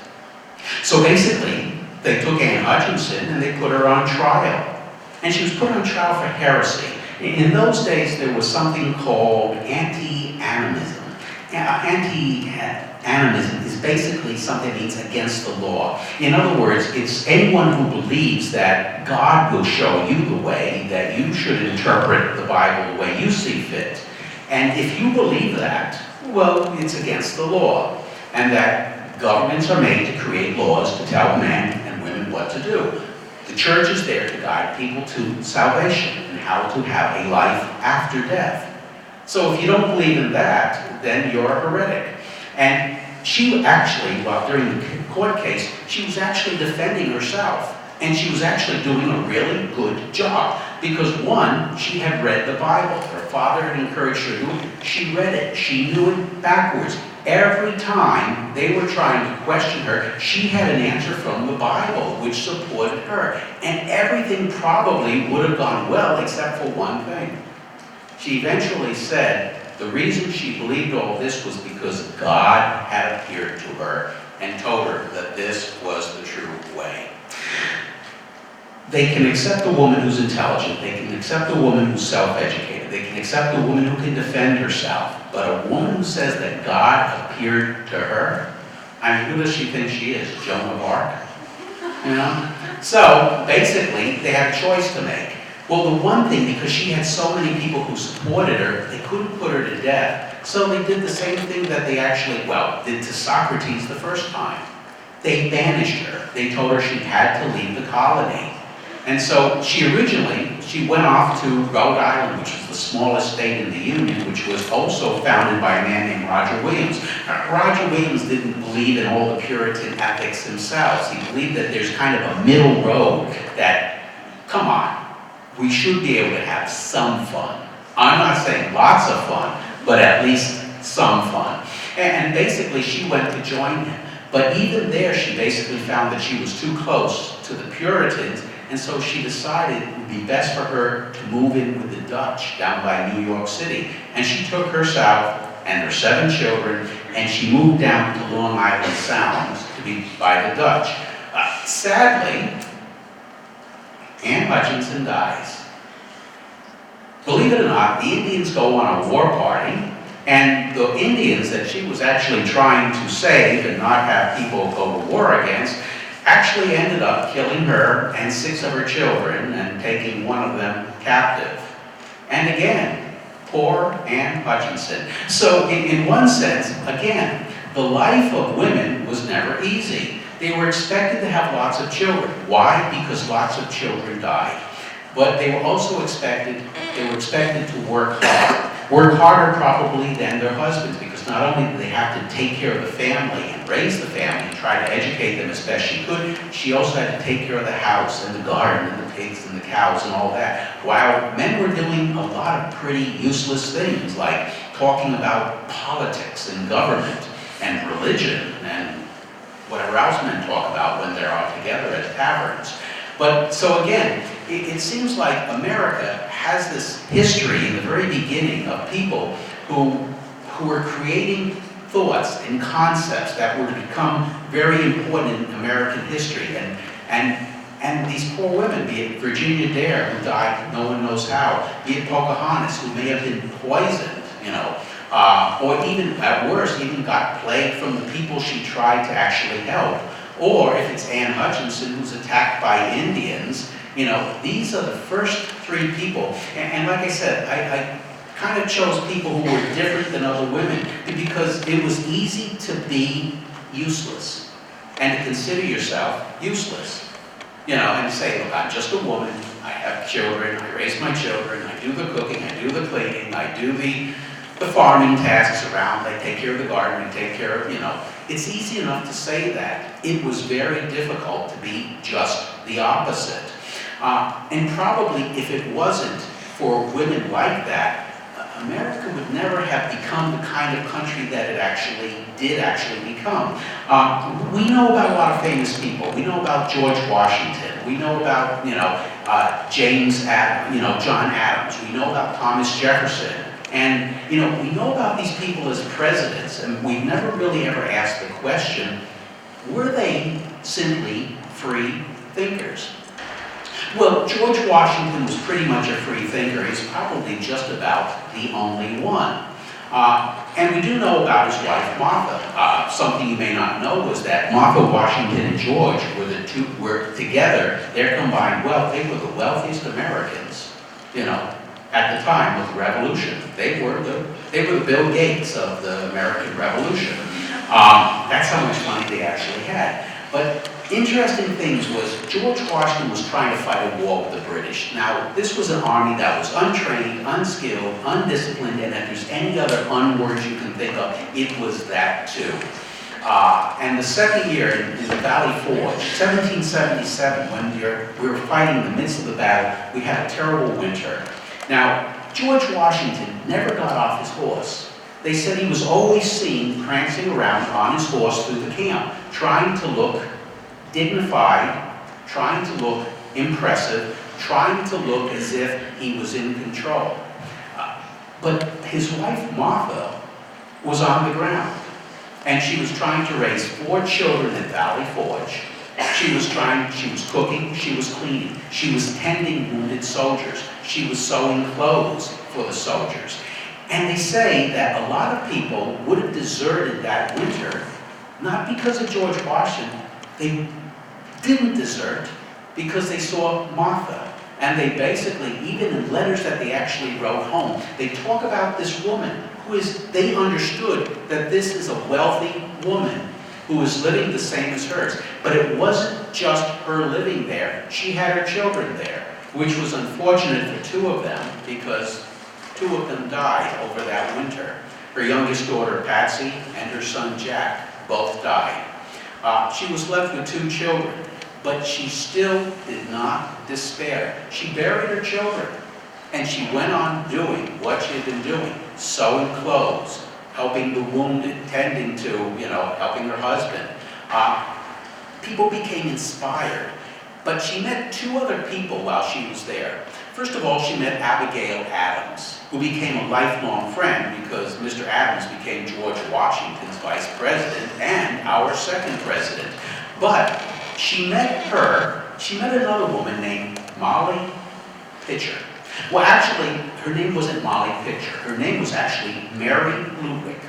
So basically, they took Anne Hutchinson and they put her on trial. And she was put on trial for heresy. In those days, there was something called anti-animism. Anti-animism is basically something that means against the law. In other words, it's anyone who believes that God will show you the way, that you should interpret the Bible the way you see fit. And if you believe that, well, it's against the law. And that governments are made to create laws to tell men and women what to do. The church is there to guide people to salvation and how to have a life after death. So if you don't believe in that, then you're a heretic. And she actually, during the court case, she was actually defending herself. And she was actually doing a really good job. Because one, she had read the Bible. Her father had encouraged her to do it. She read it. She knew it backwards. Every time they were trying to question her, she had an answer from the Bible, which supported her. And everything probably would have gone well, except for one thing. She eventually said the reason she believed all this was because God had appeared to her and told her that this was the true way. They can accept a woman who's intelligent. They can accept a woman who's self-educated. They can accept a woman who can defend herself. But a woman who says that God appeared to her, I mean, who does she think she is? Joan of Arc? So, basically, they had a choice to make. Well, the one thing, because she had so many people who supported her, they couldn't put her to death. So they did the same thing that they actually, did to Socrates the first time. they banished her. They told her she had to leave the colony. And so she went off to Rhode Island, which was the smallest state in the Union, which was also founded by a man named Roger Williams. Roger Williams didn't believe in all the Puritan ethics themselves. He believed that there's kind of a middle road that, come on, we should be able to have some fun. I'm not saying lots of fun, but at least some fun. And basically she went to join him. But even there, she basically found that she was too close to the Puritans, and so she decided it would be best for her to move in with the Dutch down by New York City. And she took herself and her 7 children, and she moved down to Long Island Sound to be by the Dutch. Sadly, Anne Hutchinson dies. Believe it or not, the Indians go on a war party, and the Indians that she was actually trying to save and not have people go to war against actually ended up killing her and 6 of her children and taking one of them captive. And again, poor Anne Hutchinson. So in one sense, again, the life of women was never easy. They were expected to have lots of children. Why? Because lots of children died. But they were also expected to work hard. Work harder probably than their husbands, because not only did they have to take care of the family and raise the family and try to educate them as best she could, she also had to take care of the house and the garden and the pigs and the cows and all that. While men were doing a lot of pretty useless things, like talking about politics and government and religion and whatever else men talk about when they're all together at taverns. But so again, it seems like America has this history in the very beginning of people who were creating thoughts and concepts that were to become very important in American history. And these poor women, be it Virginia Dare, who died no one knows how, be it Pocahontas, who may have been poisoned, or even, at worst, even got plague from the people she tried to actually help. Or if it's Anne Hutchinson, who's attacked by Indians, these are the first 3 people. And like I said, I kind of chose people who were different than other women because it was easy to be useless and to consider yourself useless. And say, look, I'm just a woman, I have children, I raise my children, I do the cooking, I do the cleaning, I do the farming tasks around, I take care of the garden, I take care of, It's easy enough to say that. It was very difficult to be just the opposite. And probably if it wasn't for women like that, America would never have become the kind of country that it did actually become. We know about a lot of famous people. We know about George Washington. We know about, John Adams. We know about Thomas Jefferson. And, we know about these people as presidents, and we've never really ever asked the question, were they simply free thinkers? Well, George Washington was pretty much a free thinker. He's probably just about the only one. And we do know about his wife, Martha. Something you may not know was that Martha Washington and George were together. Their combined wealth, they were the wealthiest Americans, at the time of the Revolution. They were the Bill Gates of the American Revolution. That's how much money they actually had. But interesting things was George Washington was trying to fight a war with the British. Now, this was an army that was untrained, unskilled, undisciplined, and if there's any other unwords you can think of, it was that too. And the second year in the Valley Forge, 1777, when we were fighting in the midst of the battle, we had a terrible winter. Now, George Washington never got off his horse. They said he was always seen prancing around on his horse through the camp, trying to look dignified, trying to look impressive, trying to look as if he was in control. But his wife, Martha, was on the ground, and she was trying to raise 4 children at Valley Forge. She was cooking, she was cleaning, she was tending wounded soldiers, she was sewing clothes for the soldiers. And they say that a lot of people would have deserted that winter, not because of George Washington. They didn't desert because they saw Martha. And they basically, even in letters that they actually wrote home, they talk about this woman they understood that this is a wealthy woman who was living the same as hers. But it wasn't just her living there. She had her children there, which was unfortunate for two of them because two of them died over that winter. Her youngest daughter, Patsy, and her son, Jack, both died. She was left with two children, but she still did not despair. She buried her children, and she went on doing what she had been doing, sewing clothes, helping the wounded, tending to, helping her husband. People became inspired, but she met two other people while she was there. First of all, she met Abigail Adams, who became a lifelong friend because Mr. Adams became George Washington's vice president and our second president. But she met another woman named Molly Pitcher. Well, actually, her name wasn't Molly Pitcher. Her name was actually Mary Ludwig.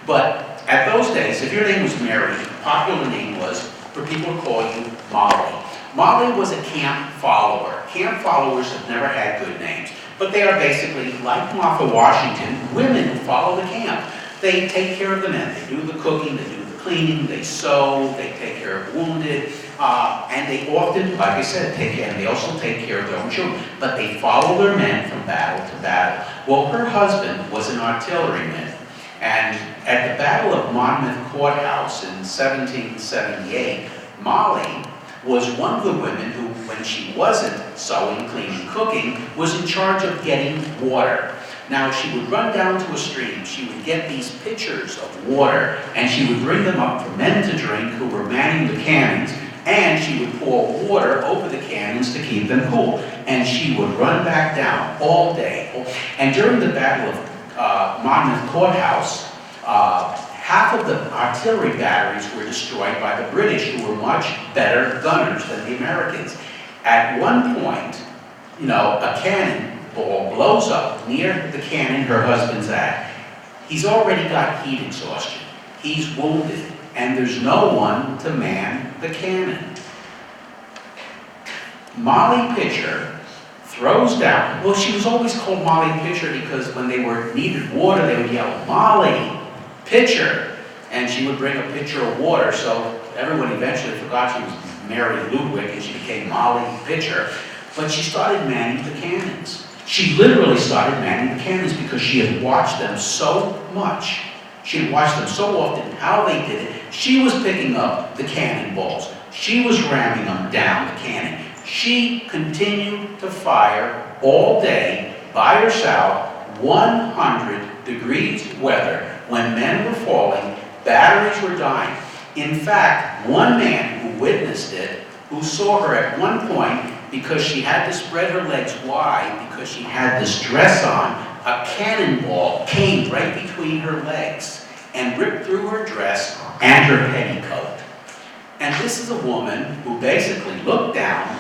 But at those days, if your name was Mary, the popular name was for people to call you Molly. Molly was a camp follower. Camp followers have never had good names, but they are basically, like Martha Washington, women who follow the camp. They take care of the men. They do the cooking, they do the cleaning, they sew, they take care of wounded, and they often, like I said, they also take care of their own children, but they follow their men from battle to battle. Well, her husband was an artilleryman, and at the Battle of Monmouth Courthouse in 1778, Molly was one of the women who, when she wasn't sewing, cleaning, cooking, was in charge of getting water. Now, she would run down to a stream, she would get these pitchers of water, and she would bring them up for men to drink who were manning the cannons, and she would pour water over the cannons to keep them cool. And she would run back down all day. And during the Battle of Monmouth Courthouse, half of the artillery batteries were destroyed by the British, who were much better gunners than the Americans. At one point, a cannonball blows up near the cannon her husband's at. He's already got heat exhaustion. He's wounded, and there's no one to man the cannon. Molly Pitcher throws down. Well, she was always called Molly Pitcher because when they needed water, they would yell, "Molly Pitcher," and she would bring a pitcher of water, so everyone eventually forgot she was Mary Ludwig and she became Molly Pitcher. But she started manning the cannons. She literally started manning the cannons because she had watched them so much. She had watched them so often, how they did it. She was picking up the cannonballs. She was ramming them down the cannon. She continued to fire all day by herself, 100 degrees weather. When men were falling, batteries were dying. In fact, one man who witnessed it, who saw her at one point, because she had to spread her legs wide, because she had this dress on, a cannonball came right between her legs and ripped through her dress and her petticoat. And this is a woman who basically looked down,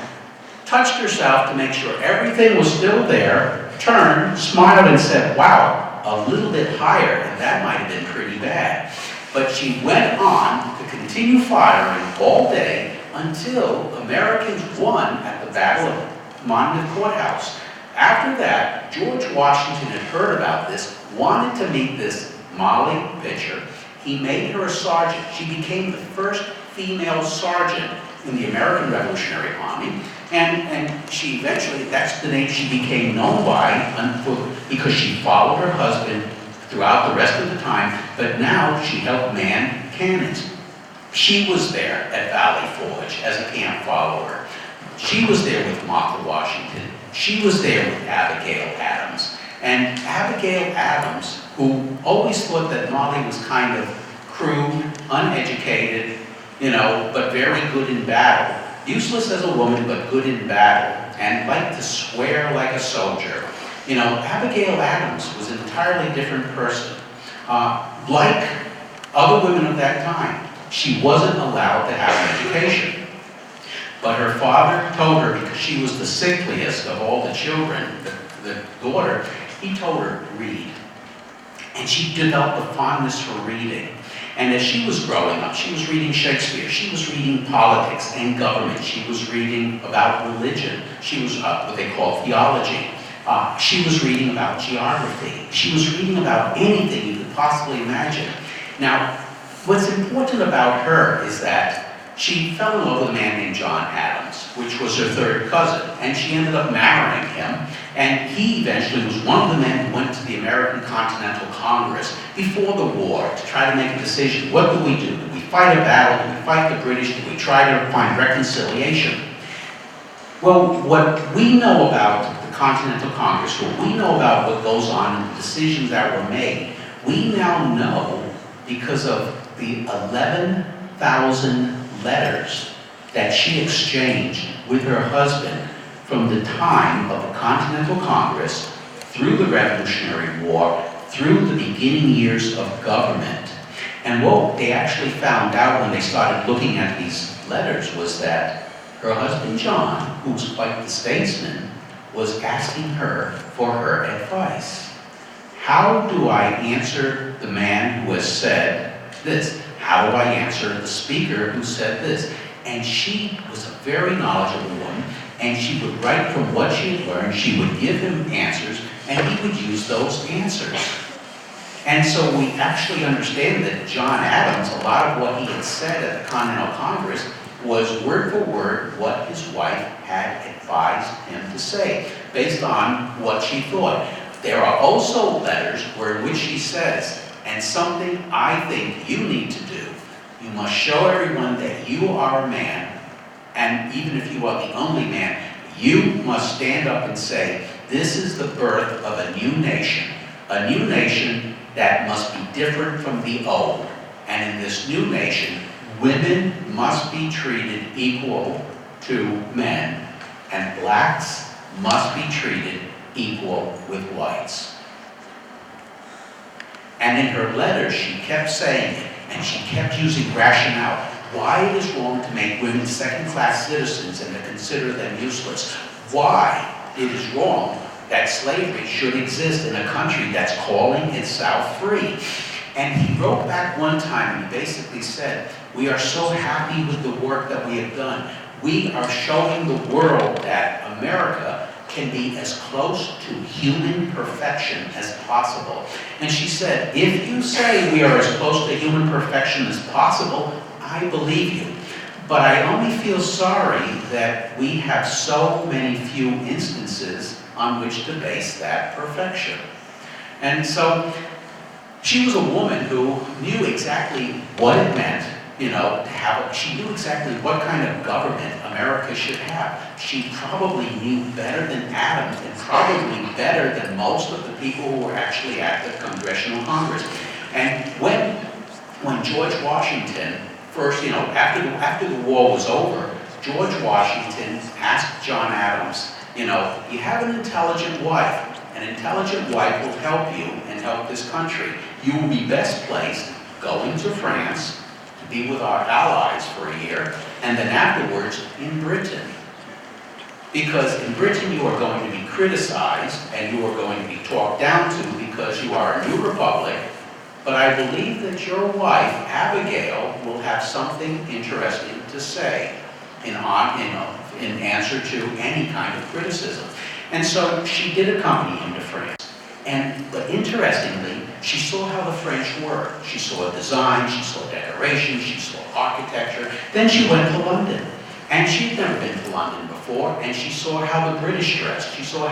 touched herself to make sure everything was still there, turned, smiled, and said, "Wow, a little bit higher, and that might have been pretty bad." But she went on to continue firing all day until Americans won at the Battle of Monmouth Courthouse. After that, George Washington had heard about this, wanted to meet this Molly Pitcher. He made her a sergeant. She became the first female sergeant in the American Revolutionary Army. And she eventually, that's the name she became known by because she followed her husband throughout the rest of the time, but now she helped man cannons. She was there at Valley Forge as a camp follower. She was there with Martha Washington. She was there with Abigail Adams. And Abigail Adams, who always thought that Molly was kind of crude, uneducated, but very good in battle. Useless as a woman, but good in battle, and liked to swear like a soldier. Abigail Adams was an entirely different person. Like other women of that time, she wasn't allowed to have an education. But her father told her, because she was the sickliest of all the children, the daughter, he told her to read. And she developed a fondness for reading. And as she was growing up, she was reading Shakespeare, she was reading politics and government, she was reading about religion, she was what they call theology, she was reading about geography, she was reading about anything you could possibly imagine. Now, what's important about her is that she fell in love with a man named John Adams, which was her third cousin, and she ended up marrying him, and he eventually was one of the men who went to the American Continental Congress before the war to try to make a decision. What do we do? Do we fight a battle? Do we fight the British? Do we try to find reconciliation? Well, what we know about the Continental Congress, what we know about what goes on and the decisions that were made, we now know because of the 11,000 letters that she exchanged with her husband from the time of the Continental Congress through the Revolutionary War, through the beginning years of government. And what they actually found out when they started looking at these letters was that her husband John, who was quite the statesman, was asking her for her advice. How do I answer the man who has said this? How do I answer the speaker who said this? And she was a very knowledgeable woman, and she would write from what she had learned. She would give him answers, and he would use those answers. And so we actually understand that John Adams, a lot of what he had said at the Continental Congress was word for word what his wife had advised him to say, based on what she thought. There are also letters in which she says, and something I think you need to do, you must show everyone that you are a man, and even if you are the only man, you must stand up and say, this is the birth of a new nation that must be different from the old. And in this new nation, women must be treated equal to men, and blacks must be treated equal with whites. And in her letters, she kept saying it, and she kept using rationale. Why it is wrong to make women second-class citizens and to consider them useless. Why it is wrong that slavery should exist in a country that's calling itself free. And he wrote back one time, and he basically said, we are so happy with the work that we have done. We are showing the world that America can be as close to human perfection as possible. And she said, if you say we are as close to human perfection as possible, I believe you. But I only feel sorry that we have so many few instances on which to base that perfection. And so she was a woman who knew exactly what it meant, to have she knew exactly what kind of government America should have. She probably knew better than Adams, and probably better than most of the people who were actually at the Congressional Congress. And when George Washington first, after the war was over, George Washington asked John Adams, you have an intelligent wife. An intelligent wife will help you and help this country. You will be best placed going to France to be with our allies for a year, and then afterwards in Britain. Because in Britain you are going to be criticized and you are going to be talked down to because you are a new republic. But I believe that your wife, Abigail, will have something interesting to say in answer to any kind of criticism. And so she did accompany him to France. But interestingly, she saw how the French worked. She saw design, she saw decoration, she saw architecture. Then she went to London. And she'd never been to London before, and she saw how the British dressed. She saw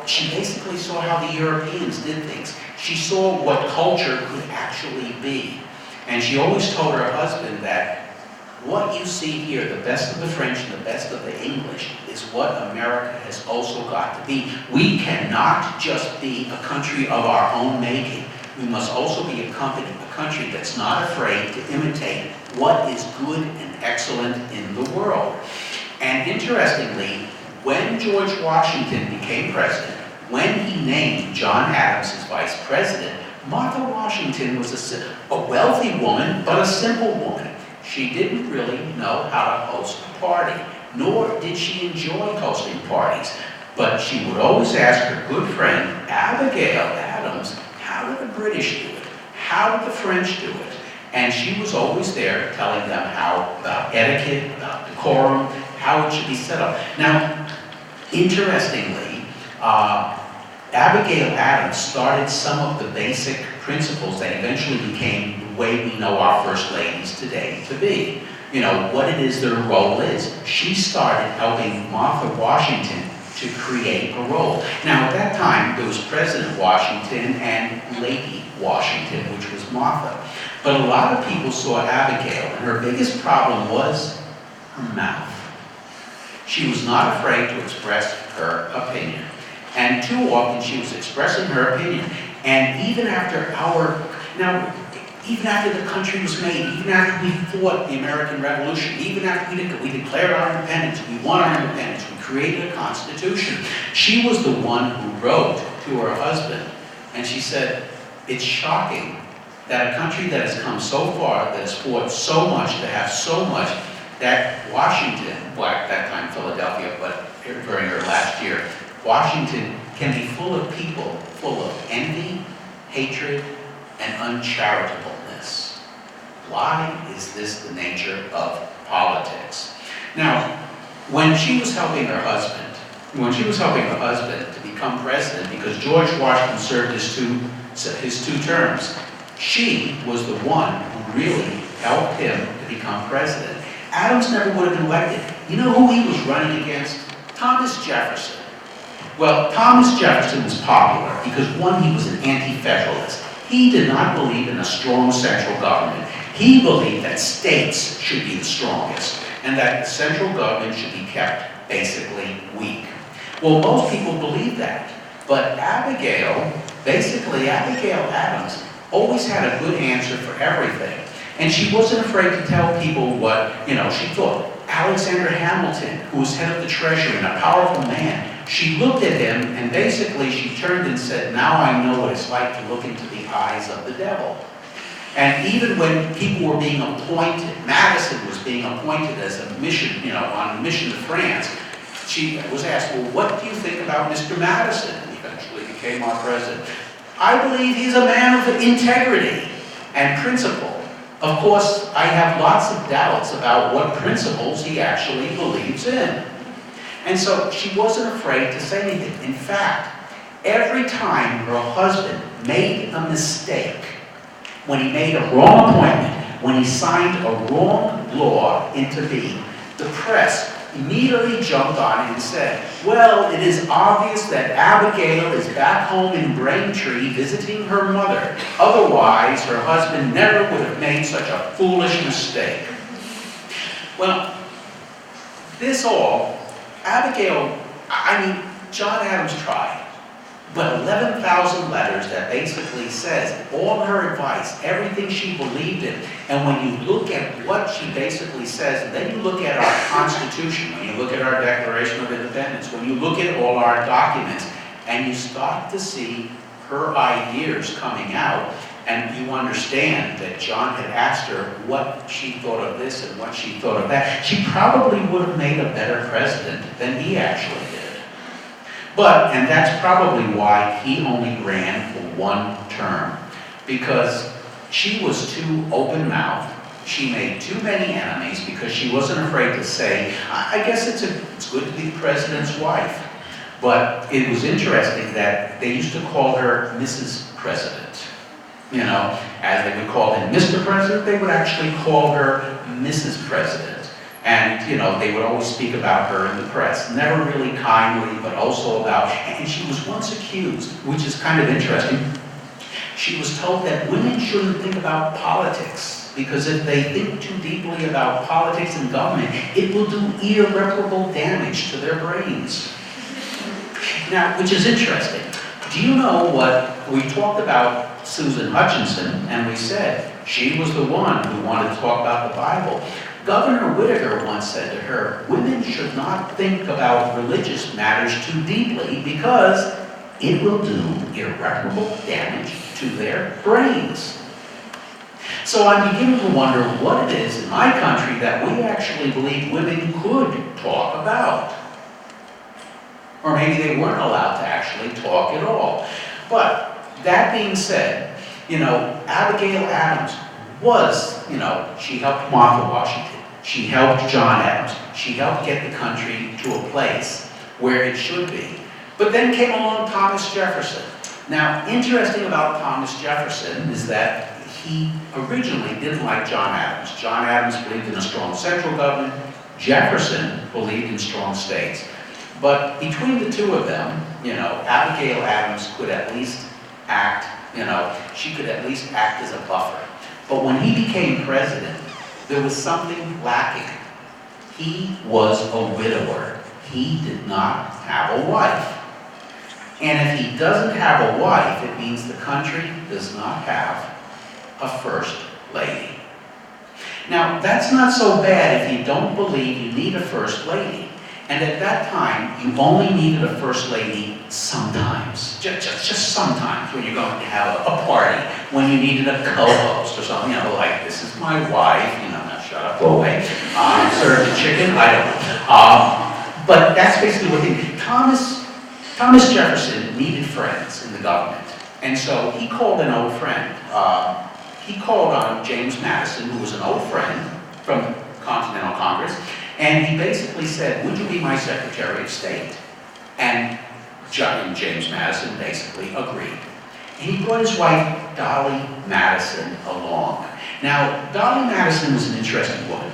she basically saw how the Europeans did things. She saw what culture could actually be. And she always told her husband that what you see here, the best of the French and the best of the English, is what America has also got to be. We cannot just be a country of our own making. We must also be a country that's not afraid to imitate what is good and excellent in the world. And interestingly, when George Washington became president, when he named John Adams as vice president, Martha Washington was a wealthy woman, but a simple woman. She didn't really know how to host a party, nor did she enjoy hosting parties. But she would always ask her good friend, Abigail Adams, how did the British do it? How did the French do it? And she was always there telling them about etiquette, about decorum, how it should be set up. Now, interestingly, Abigail Adams started some of the basic principles that eventually became the way we know our first ladies today to be. You know, what it is their role is. She started helping Martha Washington to create a role. Now, at that time, there was President Washington and Lady Washington, which was Martha. But a lot of people saw Abigail, and her biggest problem was her mouth. She was not afraid to express her opinion. And too often she was expressing her opinion. And even after even after the country was made, even after we fought the American Revolution, even after we declared our independence, we won our independence, we created a constitution, she was the one who wrote to her husband. And she said, it's shocking that a country that has come so far, that has fought so much, to have so much, that Washington, well, at that time Philadelphia, but during her last year, Washington can be full of people, full of envy, hatred, and uncharitableness. Why is this the nature of politics? Now, when she was helping her husband to become president, because George Washington served his two terms, she was the one who really helped him to become president. Adams never would have been elected. You know who he was running against? Thomas Jefferson. Well, Thomas Jefferson was popular because, one, he was an anti-federalist. He did not believe in a strong central government. He believed that states should be the strongest and that the central government should be kept basically weak. Well, most people believe that. But Abigail Adams, always had a good answer for everything. And she wasn't afraid to tell people what, she thought. Alexander Hamilton, who was head of the Treasury and a powerful man, she looked at him and basically she turned and said, now I know what it's like to look into the eyes of the devil. And even when people were being appointed, Madison was being appointed as a mission, on a mission to France, she was asked, well, what do you think about Mr. Madison? He eventually became our president. I believe he's a man of integrity and principle. Of course, I have lots of doubts about what principles he actually believes in. And so she wasn't afraid to say anything. In fact, every time her husband made a mistake, when he made a wrong appointment, when he signed a wrong law into being, the press immediately jumped on it and said, well, it is obvious that Abigail is back home in Braintree visiting her mother. Otherwise, her husband never would have made such a foolish mistake. Well, John Adams tried, but 11,000 letters that basically says all her advice, everything she believed in, and when you look at what she basically says, and then you look at our Constitution, when you look at our Declaration of Independence, when you look at all our documents, and you start to see her ideas coming out, and you understand that John had asked her what she thought of this and what she thought of that, she probably would have made a better president than he actually did. But, and that's probably why he only ran for one term, because she was too open-mouthed. She made too many enemies because she wasn't afraid to say, I guess it's good to be the president's wife. But it was interesting that they used to call her Mrs. President. As they would call him Mr. President, they would actually call her Mrs. President. And, they would always speak about her in the press, never really kindly, but also and she was once accused, which is kind of interesting. She was told that women shouldn't think about politics, because if they think too deeply about politics and government, it will do irreparable damage to their brains. Now, which is interesting. Do you know what, we talked about Susan Hutchinson, and we said she was the one who wanted to talk about the Bible. Governor Whittaker once said to her, women should not think about religious matters too deeply because it will do irreparable damage to their brains. So I'm beginning to wonder what it is in my country that we actually believe women could talk about. Or maybe they weren't allowed to actually talk at all. But that being said, Abigail Adams was, she helped Martha Washington. She helped John Adams. She helped get the country to a place where it should be. But then came along Thomas Jefferson. Now, interesting about Thomas Jefferson is that he originally didn't like John Adams. John Adams believed in a strong central government. Jefferson believed in strong states. But between the two of them, you know, Abigail Adams could at least act, you know, she could at least act as a buffer. But when he became president, there was something lacking. He was a widower. He did not have a wife. And if he doesn't have a wife, it means the country does not have a first lady. Now, that's not so bad if you don't believe you need a first lady. And at that time, you only needed a first lady sometimes. Just sometimes when you're going to have a party, when you needed a co-host or something, you know, like, this is my wife, you know, now shut up, go away. Serve the chicken, I don't know. But that's basically what he did. Thomas Jefferson needed friends in the government. And so he called an old friend. He called on James Madison, who was an old friend from the Continental Congress, and he basically said, would you be my Secretary of State? And James Madison basically agreed. And he brought his wife, Dolly Madison, along. Now, Dolly Madison was an interesting woman.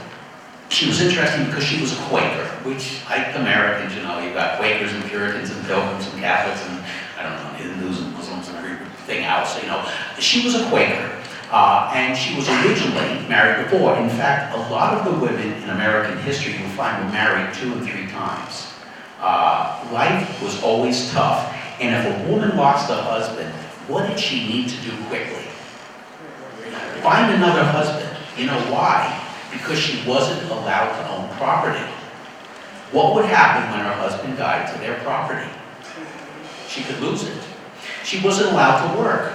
She was interesting because she was a Quaker, which, like Americans, you know, you've got Quakers and Puritans and Pilgrims and Catholics and, I don't know, Hindus and Muslims and everything else, you know. She was a Quaker. And she was originally married before. In fact, a lot of the women in American history you'll find were married 2 and 3 times. Life was always tough. And if a woman lost a husband, what did she need to do quickly? Find another husband. You know why? Because she wasn't allowed to own property. What would happen when her husband died to their property? She could lose it. She wasn't allowed to work.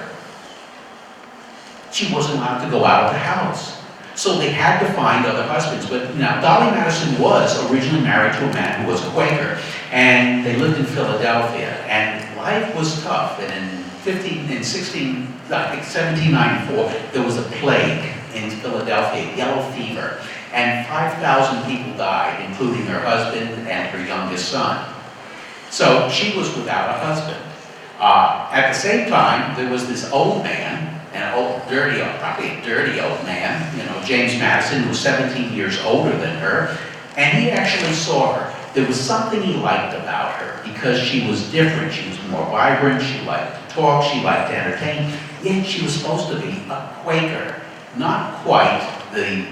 She wasn't allowed to go out of the house. So they had to find other husbands. But now, Dolly Madison was originally married to a man who was a Quaker, and they lived in Philadelphia, and life was tough. And in 1794, there was a plague in Philadelphia, yellow fever, and 5,000 people died, including her husband and her youngest son. So she was without a husband. At the same time, there was this old man, an old, probably a dirty old man, you know, James Madison, who was 17 years older than her, and he actually saw her. There was something he liked about her because she was different. She was more vibrant, she liked to talk, she liked to entertain, yet she was supposed to be a Quaker, not quite the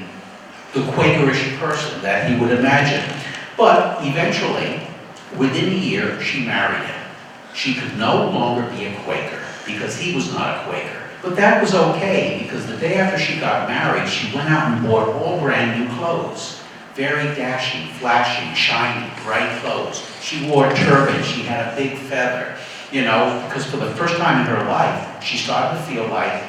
Quakerish person that he would imagine. But eventually, within a year, she married him. She could no longer be a Quaker because he was not a Quaker. But that was okay because the day after she got married, she went out and bought all brand new clothes. Very dashing, flashing, shiny, bright clothes. She wore a turban, she had a big feather, you know, because for the first time in her life, she started to feel like,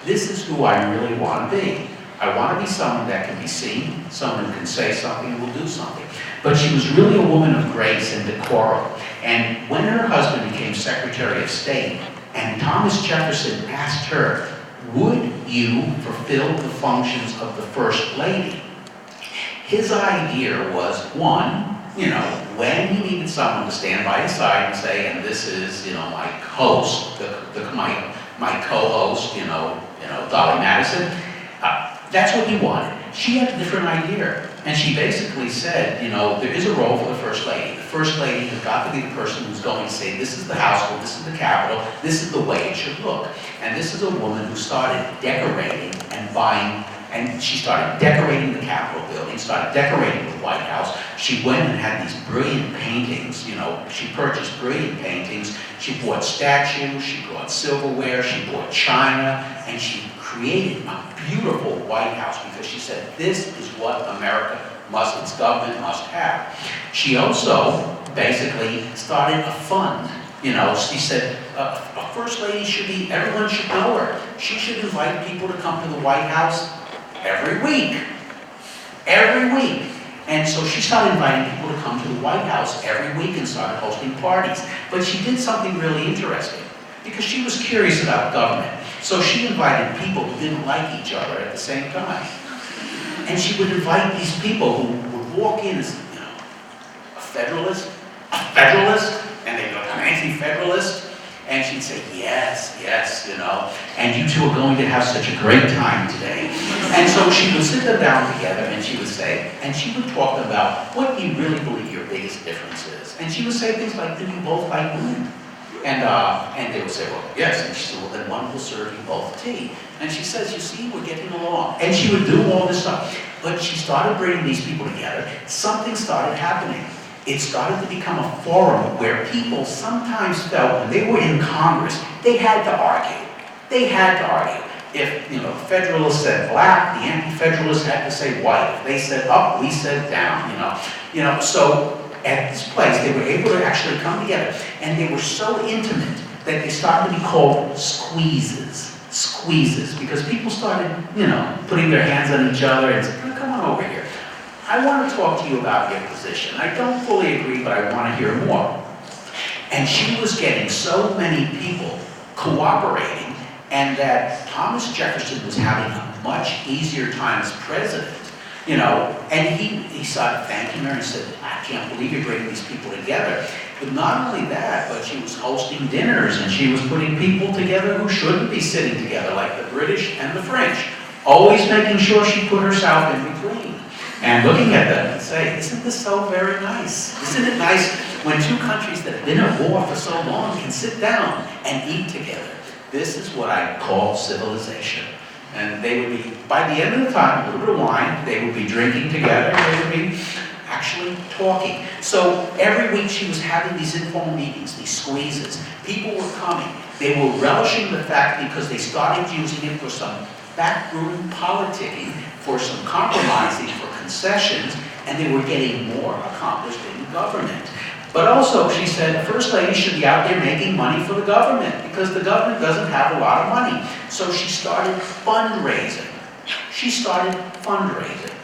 this is who I really want to be. I want to be someone that can be seen, someone who can say something and will do something. But she was really a woman of grace and decorum. And when her husband became Secretary of State, and Thomas Jefferson asked her, would you fulfill the functions of the First Lady? His idea was, one, you know, when he needed someone to stand by his side and say, and this is, you know, my host, my co-host, you know, Dolly Madison, that's what he wanted. She had a different idea. And she basically said, you know, there is a role for the First Lady. The First Lady has got to be the person who's going to say, this is the household, this is the capital, this is the way it should look. And this is a woman who started decorating and buying, and she started decorating the Capitol building, started decorating the White House. She went and had these brilliant paintings, you know, she purchased brilliant paintings. She bought statues, she bought silverware, she bought china, and she created a beautiful White House because she said, this is what America must, its government must have. She also basically started a fund. You know, she said, a First Lady should be, everyone should know her. She should invite people to come to the White House every week. Every week. And so she started inviting people to come to the White House every week and started hosting parties. But she did something really interesting because she was curious about government. So she invited people who didn't like each other at the same time. And she would invite these people who would walk in as, you know, a federalist, and they'd go, an anti-federalist. And she'd say, yes, yes, you know, and you two are going to have such a great time today. And so she would sit them down together and she would say, and she would talk about what you really believe your biggest difference is. And she would say things like, do you both like women? And they would say, well, yes. And she said, well, then one will serve you both tea. And she says, you see, we're getting along. And she would do all this stuff. But she started bringing these people together. Something started happening. It started to become a forum where people sometimes felt when they were in Congress, they had to argue. They had to argue. If, you know, the Federalists said black, the Anti-Federalists had to say white. If they said up, we said down, you know. So at this place, they were able to actually come together. And they were so intimate that they started to be called squeezes. Squeezes. Because people started, you know, putting their hands on each other and saying, come on over here. I want to talk to you about your position. I don't fully agree, but I want to hear more. And she was getting so many people cooperating, and that Thomas Jefferson was having a much easier time as president, you know, and he started thanking her and said, I can't believe you're bringing these people together. But not only that, but she was hosting dinners, and she was putting people together who shouldn't be sitting together, like the British and the French, always making sure she put herself in between. And looking at them and say, isn't this so very nice? Isn't it nice when two countries that have been at war for so long can sit down and eat together? This is what I call civilization. And they would be, by the end of the time, a little bit of wine, they would be drinking together, they would be actually talking. So every week she was having these informal meetings, these squeezes. People were coming. They were relishing the fact because they started using it for some backroom politicking, for some compromising, for concessions, and they were getting more accomplished in government. But also, she said, the First Lady should be out there making money for the government, because the government doesn't have a lot of money. So she started fundraising. She started fundraising.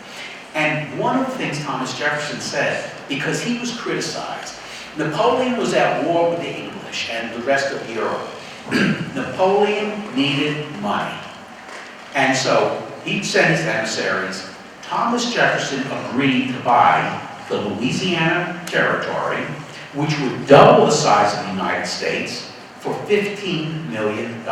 And one of the things Thomas Jefferson said, because he was criticized, Napoleon was at war with the English and the rest of Europe. Napoleon needed money. And so he sent his emissaries. Thomas Jefferson agreed to buy the Louisiana Territory, which would double the size of the United States, for $15 million.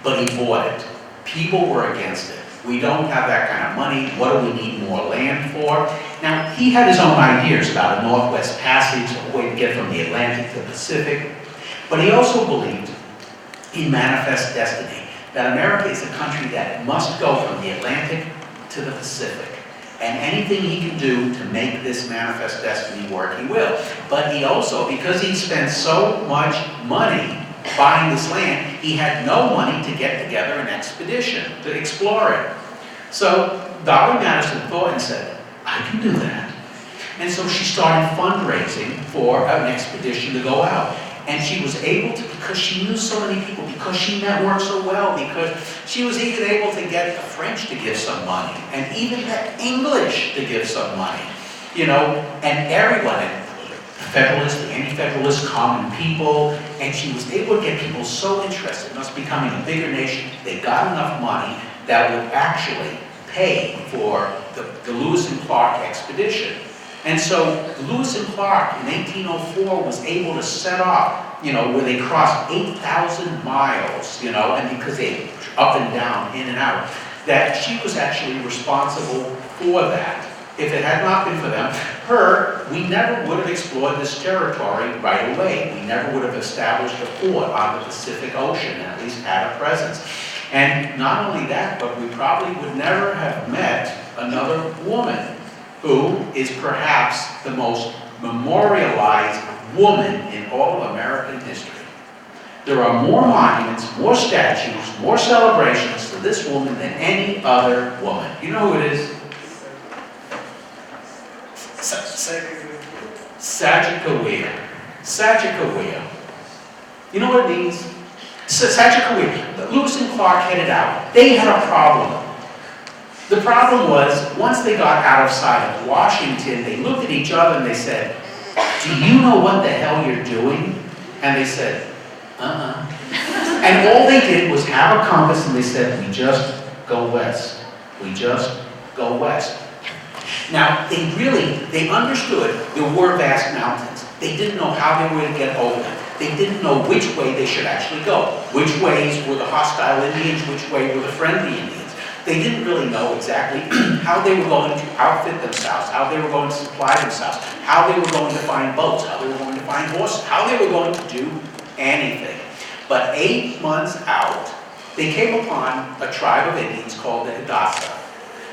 But he bought it. People were against it. We don't have that kind of money. What do we need more land for? Now, he had his own ideas about a Northwest Passage, a way to get from the Atlantic to the Pacific. But he also believed in manifest destiny, that America is a country that must go from the Atlantic to the Pacific. And anything he can do to make this manifest destiny work, he will. But he also, because he spent so much money buying this land, he had no money to get together an expedition to explore it. So Dolly Madison thought and said, I can do that. And so she started fundraising for an expedition to go out. And she was able to, because she knew so many people, because she networked so well, because she was even able to get the French to give some money, and even the English to give some money, you know, and everyone, the Federalists, the Anti-Federalists, common people, and she was able to get people so interested in us becoming a bigger nation, they got enough money that would actually pay for the Lewis and Clark expedition. And so Lewis and Clark in 1804 was able to set off, you know, where they crossed 8,000 miles, you know, and because they up and down, in and out, that she was actually responsible for that. If it had not been for them, we never would have explored this territory right away. We never would have established a fort on the Pacific Ocean, and at least had a presence. And not only that, but we probably would never have met another woman who is perhaps the most memorialized woman in all of American history. There are more monuments, more statues, more celebrations to this woman than any other woman. You know who it is? Sacagawea. Sacagawea. You know what it means? Sacagawea. Lewis and Clark headed out. They had a problem. The problem was, once they got out of sight of Washington, they looked at each other and they said, do you know what the hell you're doing? And they said, And all they did was have a compass and they said, we just go west. We just go west. Now, they understood there were vast mountains. They didn't know how they were going to get over them. they didn't know which way they should actually go. Which ways were the hostile Indians, which way were the friendly Indians. They didn't really know exactly how they were going to outfit themselves, how they were going to supply themselves, how they were going to find boats, how they were going to find horses, how they were going to do anything. But 8 months out, they came upon a tribe of Indians called the Hidatsa.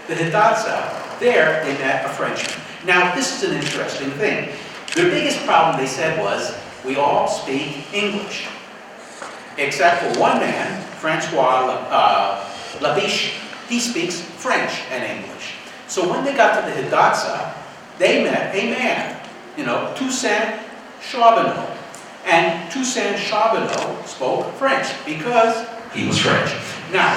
The Hidatsa, there they met a Frenchman. Now, this is an interesting thing. Their biggest problem, they said, was we all speak English, except for one man, Francois Labiche. He speaks French and English. So when they got to the Hidatsa, they met a man, Toussaint Charbonneau. And Toussaint Charbonneau spoke French because he was French. Now,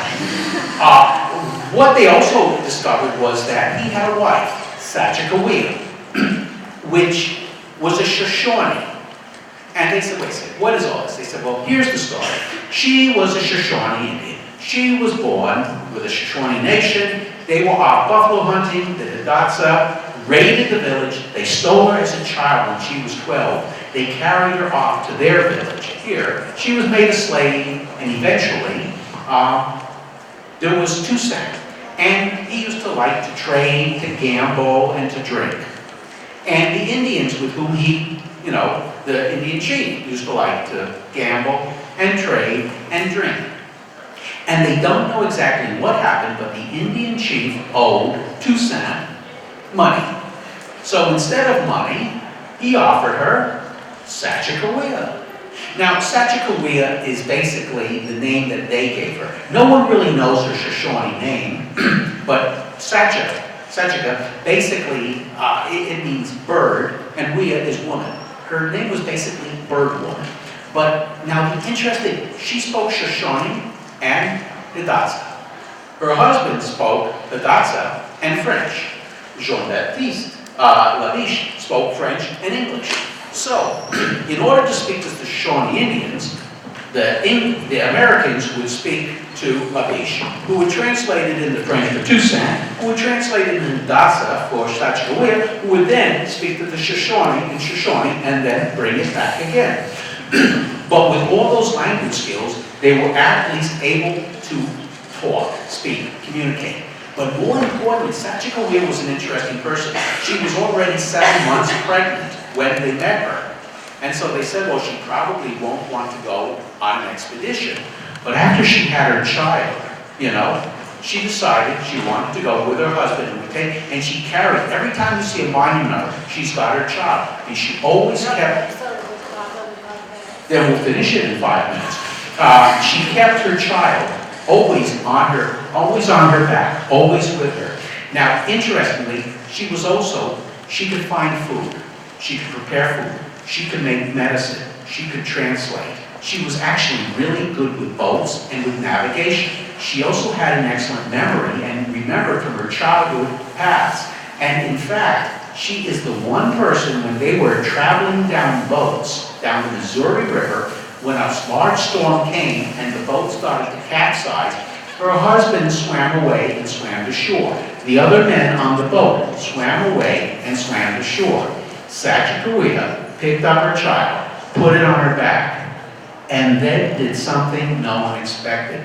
what they also discovered was that he had a wife, Sachagawea, which was a Shoshone. And they said, wait a second, what is all this? They said, well, here's the story. She was a Shoshone Indian. She was born with a Shoshone nation. They were off buffalo hunting. The Hidatsa raided the village. They stole her as a child when she was 12. They carried her off to their village here. She was made a slave, and eventually there was Toussaint. And he used to like to trade, to gamble, and to drink. And the Indians with whom he, the Indian chief used to like to gamble and trade and drink. And they don't know exactly what happened, but the Indian chief owed Toussaint money. So instead of money, he offered her Sachagawea. Now, Sachagawea is basically the name that they gave her. No one really knows her Shoshone name, but Sachaga, basically, it means bird, and Wea is woman. Her name was basically bird woman. But now, interesting, she spoke Shoshone and Hidatsa. Her husband spoke Hidatsa and French. Jean-Baptiste Labiche spoke French and English. So, in order to speak to the Shoshone Indians, the Americans would speak to Labiche, who would translate it into French for Toussaint, who would translate it into Hidatsa for Sachagawea, who would then speak to the Shoshone in Shoshone and then bring it back again. But with all those language skills, they were at least able to talk, speak, communicate. But more importantly, Sachagawea was an interesting person. She was already 7 months pregnant when they met her. And so they said, well, she probably won't want to go on an expedition. But after she had her child, she decided she wanted to go with her husband and she carried, every time you see a monument of her, she's got her child. And she always kept, then we'll finish it in 5 minutes. She kept her child always on her back, always with her. Now, interestingly, she could find food. She could prepare food. She could make medicine. She could translate. She was actually really good with boats and with navigation. She also had an excellent memory and remembered from her childhood past. And in fact, she is the one person when they were traveling down boats, down the Missouri River, when a large storm came and the boat started to capsize, her husband swam away and swam to shore. The other men on the boat swam away and swam to shore. Sachagawea picked up her child, put it on her back, and then did something no one expected.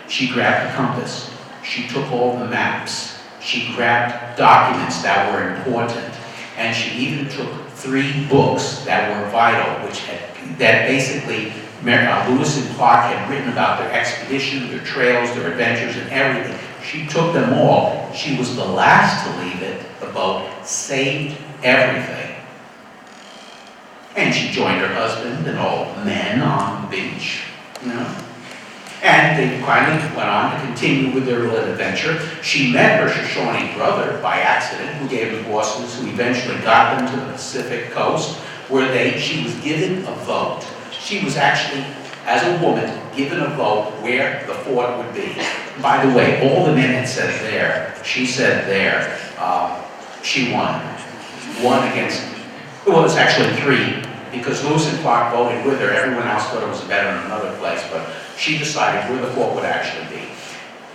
She grabbed a compass. She took all the maps. She grabbed documents that were important. And she even took 3 books that were vital, that basically Lewis and Clark had written about their expedition, their trails, their adventures, and everything. She took them all. She was the last to leave it. The boat saved everything. And she joined her husband and all the men on the beach, And they finally went on to continue with their little adventure. She met her Shoshone brother by accident, who gave them horses, who eventually got them to the Pacific coast, where she was given a vote. She was actually, as a woman, given a vote where the fort would be. By the way, all the men had said there. She said there. She won. One against, well, it was actually 3, because Lewis and Clark voted with her. Everyone else thought it was better in another place, but she decided where the fort would actually be.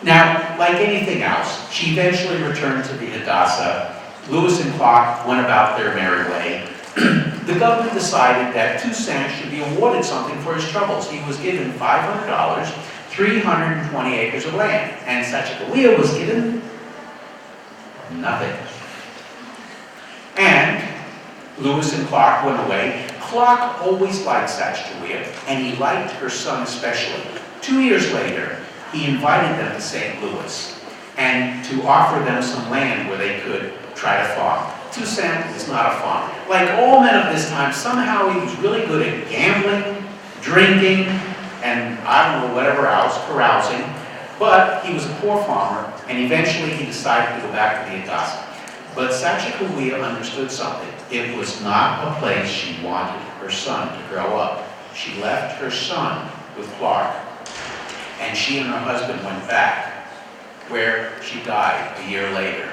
Now, like anything else, she eventually returned to the Hidatsa. Lewis and Clark went about their merry way. the government decided that Toussaint should be awarded something for his troubles. He was given $500, 320 acres of land, and Sacagawea was given nothing. And Lewis and Clark went away. Clark always liked Sacagawea, and he liked her son especially. 2 years later, he invited them to St. Louis and to offer them some land where they could try to farm. Toussaint is not a farmer. Like all men of this time, somehow he was really good at gambling, drinking, and I don't know, whatever else, carousing. But he was a poor farmer, and eventually he decided to go back to the Atasa. But Sacagawea understood something. It was not a place she wanted her son to grow up. She left her son with Clark, and she and her husband went back, where she died a year later.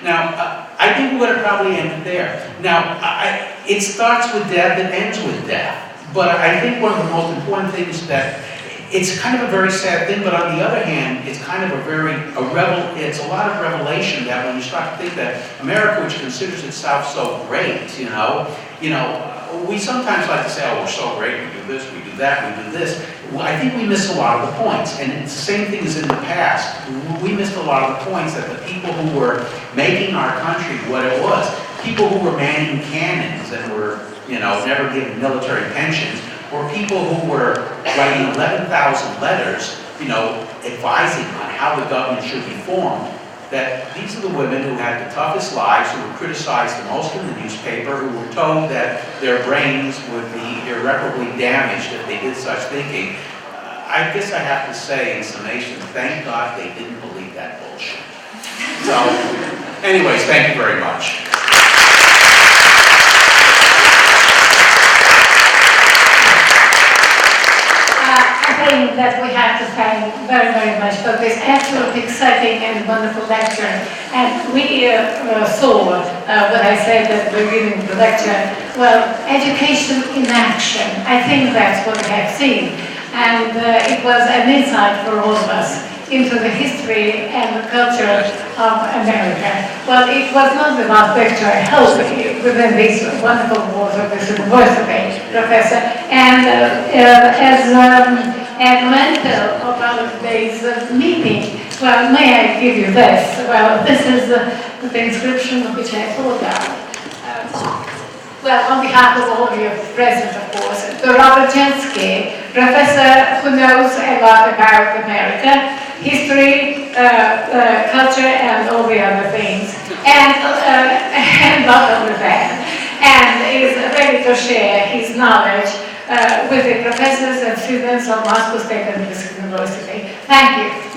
Now, I think we would have probably ended there. Now, it starts with death, it ends with death. But I think one of the most important things that it's kind of a very sad thing, but on the other hand, it's kind of it's a lot of revelation that when you start to think that America, which considers itself so great, we sometimes like to say, oh, we're so great, we do this, we do that, we do this. Well, I think we miss a lot of the points, and it's the same thing as in the past. We missed a lot of the points that the people who were making our country what it was, people who were manning cannons and were, never given military pensions, or people who were writing 11,000 letters, advising on how the government should be formed, that these are the women who had the toughest lives, who were criticized the most in the newspaper, who were told that their brains would be irreparably damaged if they did such thinking. I guess I have to say, in summation, thank God they didn't believe that bullshit. So, anyways, thank you very much. I think that we have to thank very, very much for this absolutely exciting and wonderful lecture. And we saw what I said at the beginning of the lecture, well, education in action. I think that's what we have seen. And it was an insight for all of us into the history and the culture of America. Well, it was not about Victor Helsley within these wonderful walls of this university, Professor. And as mentor of our today's meeting, well, may I give you this? Well, this is the inscription which I pulled out. Well, on behalf of all of you present, of course, to Robert Jensky, professor who knows a lot about America, history, culture, and all the other things, and not only that, and is ready to share his knowledge with the professors and students of Moscow State University. Thank you.